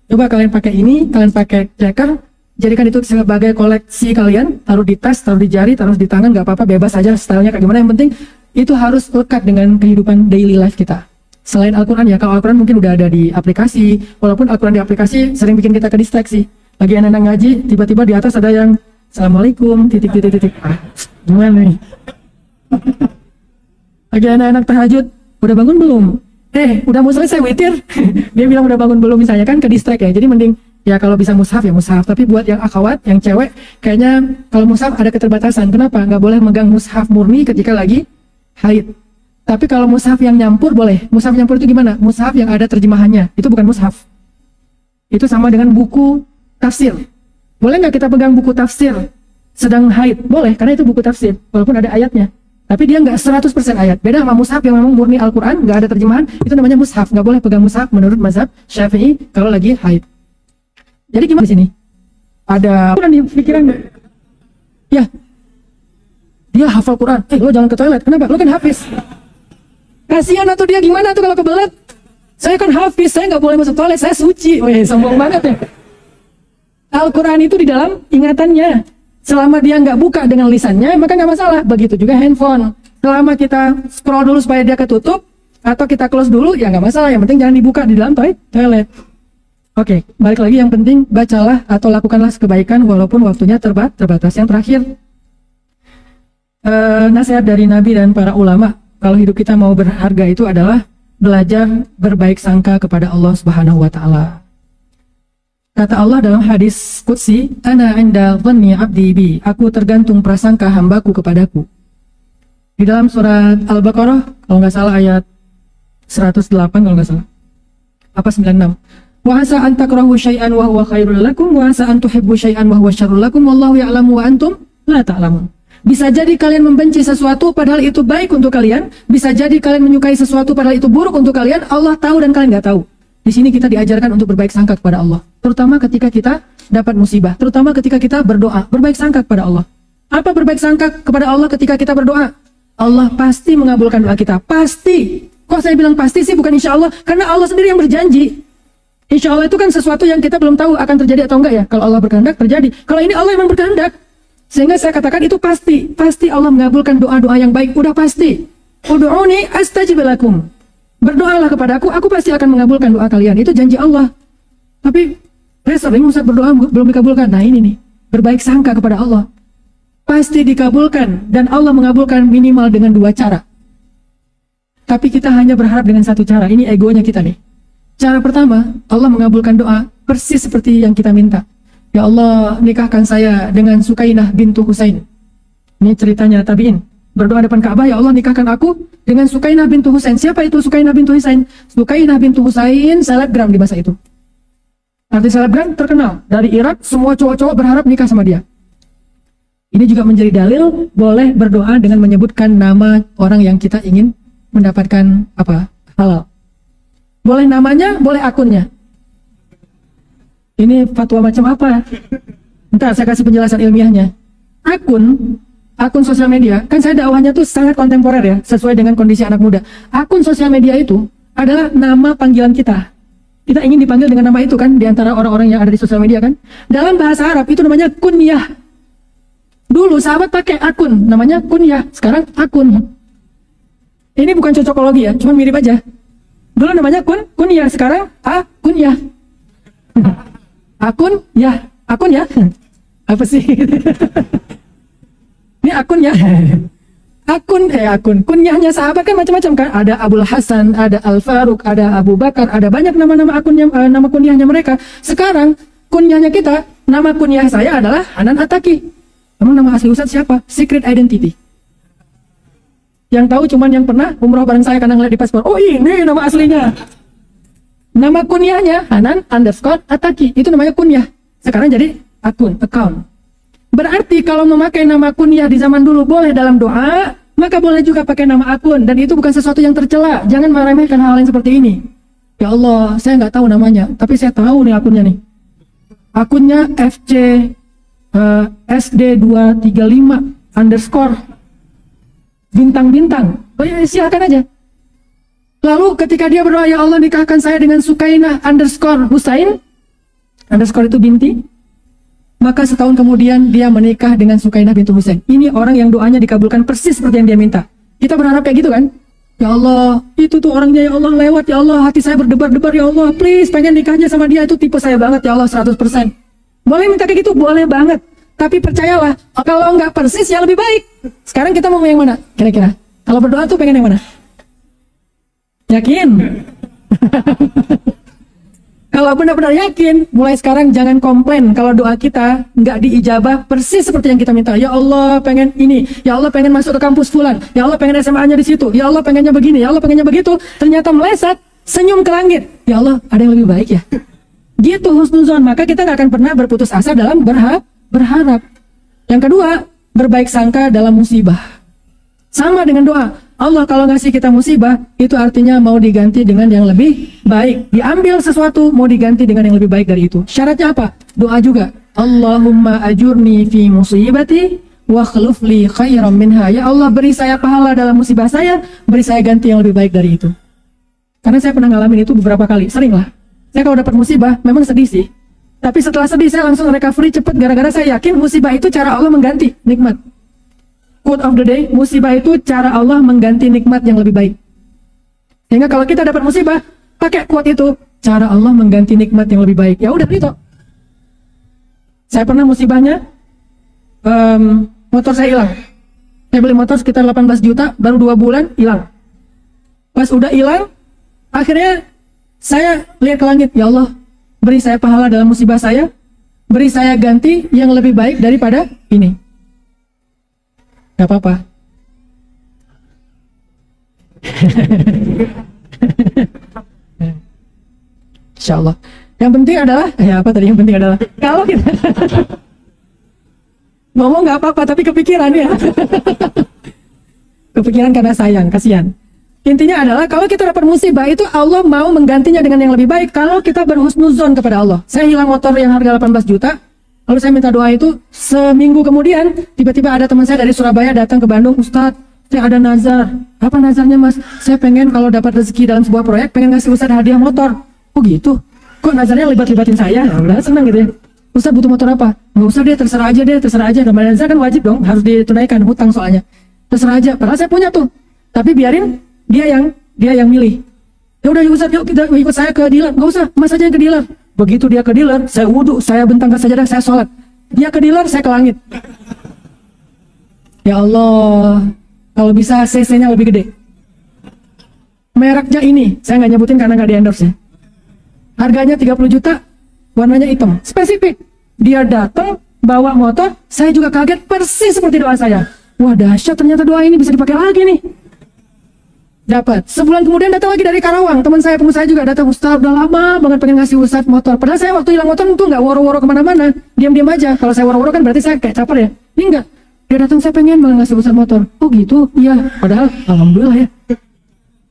coba kalian pakai ini, kalian pakai ceker, jadikan itu sebagai koleksi kalian, taruh di tas, taruh di jari, taruh di tangan, nggak apa-apa, bebas aja stylenya kayak gimana, yang penting itu harus lekat dengan kehidupan daily life kita. Selain Al-Quran ya, kalau Al-Quran mungkin udah ada di aplikasi, walaupun Al-Quran di aplikasi sering bikin kita ke distraksi. Lagi anak-anak ngaji, tiba-tiba di atas ada yang Assalamualaikum, titik. Gimana nih? Lagi anak-anak tahajud, udah bangun belum? Udah mau selesai witir? Dia bilang udah bangun belum misalnya, kan ke distract ya. Jadi mending ya kalau bisa mushaf ya mushaf. Tapi buat yang akhwat, yang cewek, kayaknya kalau mushaf ada keterbatasan. Kenapa? Nggak boleh megang mushaf murni ketika lagi haid. Tapi kalau mushaf yang nyampur boleh. Mushaf nyampur itu gimana? Mushaf yang ada terjemahannya. Itu bukan mushaf. Itu sama dengan buku tafsir. Boleh nggak kita pegang buku tafsir sedang haid? Boleh, karena itu buku tafsir. Walaupun ada ayatnya. Tapi dia nggak 100% ayat. Beda sama mushaf yang memang murni Al-Quran, nggak ada terjemahan. Itu namanya mushaf. Nggak boleh pegang mushaf menurut mazhab Syafi'i kalau lagi haid. Jadi gimana di sini? Ada Quran di pikiran? Ya. Dia hafal Quran. Lo jangan ke toilet. Kenapa? Lo kan hafiz. Kasihan atau dia gimana tuh kalau kebelet? Saya kan hafiz, saya nggak boleh masuk toilet, saya suci. Wih, sombong banget ya. Al-Quran itu di dalam ingatannya. Selama dia nggak buka dengan lisannya, maka nggak masalah. Begitu juga handphone. Selama kita scroll dulu supaya dia ketutup, atau kita close dulu, ya nggak masalah. Yang penting jangan dibuka di dalam toilet. Oke, balik lagi yang penting bacalah atau lakukanlah kebaikan walaupun waktunya terbatas. Yang terakhir, nasihat dari Nabi dan para ulama, kalau hidup kita mau berharga itu adalah belajar berbaik sangka kepada Allah Subhanahu wa Ta'ala. Kata Allah dalam hadis qudsi, "Ana 'inda dhanni 'abdi bi." Aku tergantung prasangka hambaku kepadaku. Di dalam surat Al-Baqarah, kalau nggak salah ayat 108 kalau nggak salah. Apa 96? "Wa asa an takrahu syai'an wa huwa khairul lakum wa asa an tuhibbu syai'an wa huwa syarrul lakum wallahu ya'lamu wa antum la ta'lamun." Bisa jadi kalian membenci sesuatu padahal itu baik untuk kalian, bisa jadi kalian menyukai sesuatu padahal itu buruk untuk kalian. Allah tahu dan kalian nggak tahu. Di sini kita diajarkan untuk berbaik sangka kepada Allah, terutama ketika kita dapat musibah, terutama ketika kita berdoa, berbaik sangka kepada Allah. Apa berbaik sangka kepada Allah ketika kita berdoa? Allah pasti mengabulkan doa kita, pasti. Kok saya bilang pasti sih, bukan insya Allah? Karena Allah sendiri yang berjanji. Insya Allah itu kan sesuatu yang kita belum tahu akan terjadi atau enggak ya. Kalau Allah berkehendak terjadi, kalau ini Allah memang berkehendak. Sehingga saya katakan itu pasti Allah mengabulkan doa-doa yang baik, udah pasti. Ud'uni astajib lakum. Berdoalah kepadaku, aku pasti akan mengabulkan doa kalian. Itu janji Allah. Tapi saya sering Ustaz berdoa belum dikabulkan. Nah ini nih, berbaik sangka kepada Allah. Pasti dikabulkan dan Allah mengabulkan minimal dengan 2 cara. Tapi kita hanya berharap dengan 1 cara. Ini egonya kita nih. Cara pertama, Allah mengabulkan doa persis seperti yang kita minta. Ya Allah, nikahkan saya dengan Sukainah bintu Husain. Ini ceritanya tabi'in. Berdoa depan Ka'bah, ya Allah nikahkan aku dengan Sukainah bintu Husain. Siapa itu Sukainah bintu Husain? Sukainah bintu Husain selebgram di masa itu. Arti selebgram terkenal. Dari Irak, semua cowok-cowok berharap nikah sama dia. Ini juga menjadi dalil boleh berdoa dengan menyebutkan nama orang yang kita ingin mendapatkan halal. Boleh namanya, boleh akunnya. Ini fatwa macam apa? Ntar saya kasih penjelasan ilmiahnya. Akun sosial media, kan saya dakwahnya tuh sangat kontemporer ya, sesuai dengan kondisi anak muda. Akun sosial media itu adalah nama panggilan kita. Kita ingin dipanggil dengan nama itu kan, di antara orang-orang yang ada di sosial media kan. Dalam bahasa Arab itu namanya kunyah. Dulu sahabat pakai akun, namanya kunyah. Sekarang akun. Ini bukan cocokologi ya, cuma mirip aja. Dulu namanya kunyah, sekarang kunyah. Akun ya. Apa sih? Ini akun ya. Akun. Kunyahnya sahabat kan macam-macam kan. Ada Abul Hasan, ada Al Faruq, ada Abu Bakar, ada banyak nama-nama akunnya, nama kunyahnya mereka. Sekarang kunyahnya kita, nama kunyah saya adalah Hanan Ataki. Emang nama asli Ustaz siapa? Secret Identity. Yang tahu cuman yang pernah umroh bareng saya karena ngeliat di paspor. Oh ini nama aslinya. Nama kunyahnya Hanan_Ataki. Itu namanya kunyah. Sekarang jadi account. Berarti kalau memakai nama kunyah di zaman dulu boleh dalam doa, maka boleh juga pakai nama akun. Dan itu bukan sesuatu yang tercela. Jangan meremehkan hal yang seperti ini. Ya Allah, saya nggak tahu namanya, tapi saya tahu nih akunnya nih. Akunnya FC SD235_ bintang-bintang. Oh ya, silakan aja. Lalu ketika dia berdoa, ya Allah nikahkan saya dengan Sukainah_Husain, underscore itu binti. Maka setahun kemudian dia menikah dengan Sukainah bintu Husain. Ini orang yang doanya dikabulkan persis seperti yang dia minta. Kita berharap kayak gitu kan? Ya Allah, itu tuh orangnya ya Allah lewat, ya Allah hati saya berdebar-debar, ya Allah please pengen nikahnya sama dia, itu tipe saya banget ya Allah 100%. Boleh minta kayak gitu? Boleh banget. Tapi percayalah, kalau nggak persis ya lebih baik. Sekarang kita mau yang mana? Kira-kira. Kalau berdoa tuh pengen yang mana? Yakin? Kalau benar-benar yakin, mulai sekarang jangan komplain kalau doa kita nggak diijabah persis seperti yang kita minta. Ya Allah pengen ini, ya Allah pengen masuk ke kampus fulan, ya Allah pengen SMA-nya di situ, ya Allah pengennya begini, ya Allah pengennya begitu. Ternyata meleset, senyum ke langit. Ya Allah, ada yang lebih baik ya. Gitu husnuzon, maka kita nggak akan pernah berputus asa dalam berharap. Yang kedua, berbaik sangka dalam musibah. Sama dengan doa. Allah kalau ngasih kita musibah, itu artinya mau diganti dengan yang lebih baik. Diambil sesuatu, mau diganti dengan yang lebih baik dari itu. Syaratnya apa? Doa juga. Allahumma ajurni fi musibati wa khluf li khairan minha. Ya Allah, beri saya pahala dalam musibah saya, beri saya ganti yang lebih baik dari itu. Karena saya pernah ngalamin itu beberapa kali, sering lah. Saya kalau dapat musibah, memang sedih sih. Tapi setelah sedih, saya langsung recovery cepat, gara-gara saya yakin musibah itu cara Allah mengganti nikmat. Quote of the day, musibah itu cara Allah mengganti nikmat yang lebih baik. Sehingga kalau kita dapat musibah, pakai quote itu, cara Allah mengganti nikmat yang lebih baik. Ya udah itu. Saya pernah musibahnya, motor saya hilang. Saya beli motor sekitar 18 juta, baru 2 bulan hilang. Pas udah hilang, akhirnya saya lihat ke langit, ya Allah, beri saya pahala dalam musibah saya, beri saya ganti yang lebih baik daripada ini. Gak apa-apa. Insya Allah. Yang penting adalah, ya apa tadi yang penting adalah, kalau kita ngomong gak apa-apa, tapi kepikiran ya. Kepikiran karena sayang, kasihan. Intinya adalah, kalau kita dapat musibah itu Allah mau menggantinya dengan yang lebih baik kalau kita berhusnuzon kepada Allah. Saya hilang motor yang harga 18 juta, lalu saya minta doa itu, seminggu kemudian, tiba-tiba ada teman saya dari Surabaya datang ke Bandung, Ustadz, saya ada nazar. Apa nazarnya mas? Saya pengen kalau dapat rezeki dalam sebuah proyek, pengen ngasih Ustadz hadiah motor. Oh gitu? Kok nazarnya libat-libatin saya? Nah, udah senang gitu ya. Ustadz butuh motor apa? Nggak usah deh, terserah aja deh, terserah aja. Nah, nazar kan wajib dong, harus ditunaikan, hutang soalnya. Terserah aja, padahal saya punya tuh. Tapi biarin dia yang milih. Ya udah ya Ustadz, yuk kita ikut saya ke dealer. Nggak usah, mas aja yang ke dealer. Begitu dia ke dealer, saya wudhu, saya bentangkan sajadah, saya sholat. Dia ke dealer, saya ke langit. Ya Allah, kalau bisa CC-nya lebih gede. Mereknya ini, saya nggak nyebutin karena nggak di-endorse ya. Harganya 30 juta, warnanya hitam. Spesifik. Dia datang, bawa motor, saya juga kaget persis seperti doa saya. Wah dahsyat, ternyata doa ini bisa dipakai lagi nih. Dapat. Sebulan kemudian datang lagi dari Karawang. Teman saya, pengusaha juga datang. Ustaz, udah lama banget pengen ngasih Ustaz motor. Padahal saya waktu hilang motor itu nggak woro-woro kemana-mana. Diam-diam aja. Kalau saya woro-woro kan berarti saya kayak caper ya. Ini enggak. Dia datang, saya pengen banget ngasih Ustaz motor. Oh gitu? Iya. Padahal, alhamdulillah ya.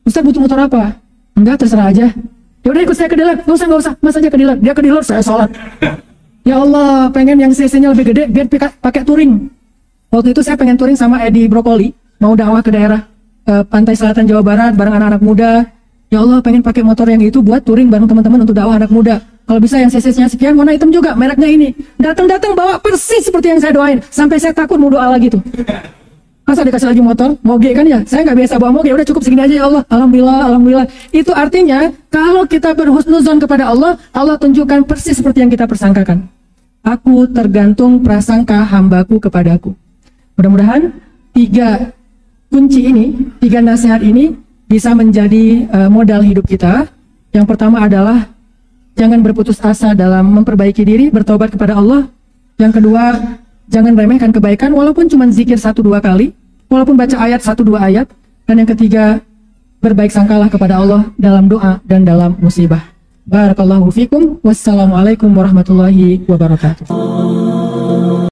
Ustaz butuh motor apa? Enggak, terserah aja. Ya udah ikut saya ke dealer. Nggak usah. Mas aja ke dealer. Dia ke dealer, saya sholat. Ya Allah, pengen yang CC-nya lebih gede biar pakai touring. Waktu itu saya pengen touring sama Edi Brokoli. Mau dakwah ke daerah pantai selatan Jawa Barat bareng anak-anak muda. Ya Allah, pengen pakai motor yang itu buat touring bareng teman-teman untuk dakwah anak muda. Kalau bisa yang CC-nya sekian, warna hitam juga, mereknya ini. Datang-datang bawa persis seperti yang saya doain. Sampai saya takut mau doa lagi tuh. Masa dikasih lagi motor? Moge kan ya? Saya nggak biasa bawa moge, udah cukup segini aja ya Allah. Alhamdulillah. Itu artinya, kalau kita berhusnuzon kepada Allah, Allah tunjukkan persis seperti yang kita persangkakan. Aku tergantung prasangka hambaku kepadaku. Mudah-mudahan 3 kunci ini, 3 nasihat ini bisa menjadi modal hidup kita. Yang pertama adalah jangan berputus asa dalam memperbaiki diri, bertobat kepada Allah. Yang kedua, jangan remehkan kebaikan walaupun cuma zikir 1-2 kali, walaupun baca ayat 1-2 ayat. Dan yang ketiga, berbaik sangkalah kepada Allah dalam doa dan dalam musibah. Barakallahu fikum. Wassalamualaikum warahmatullahi wabarakatuh.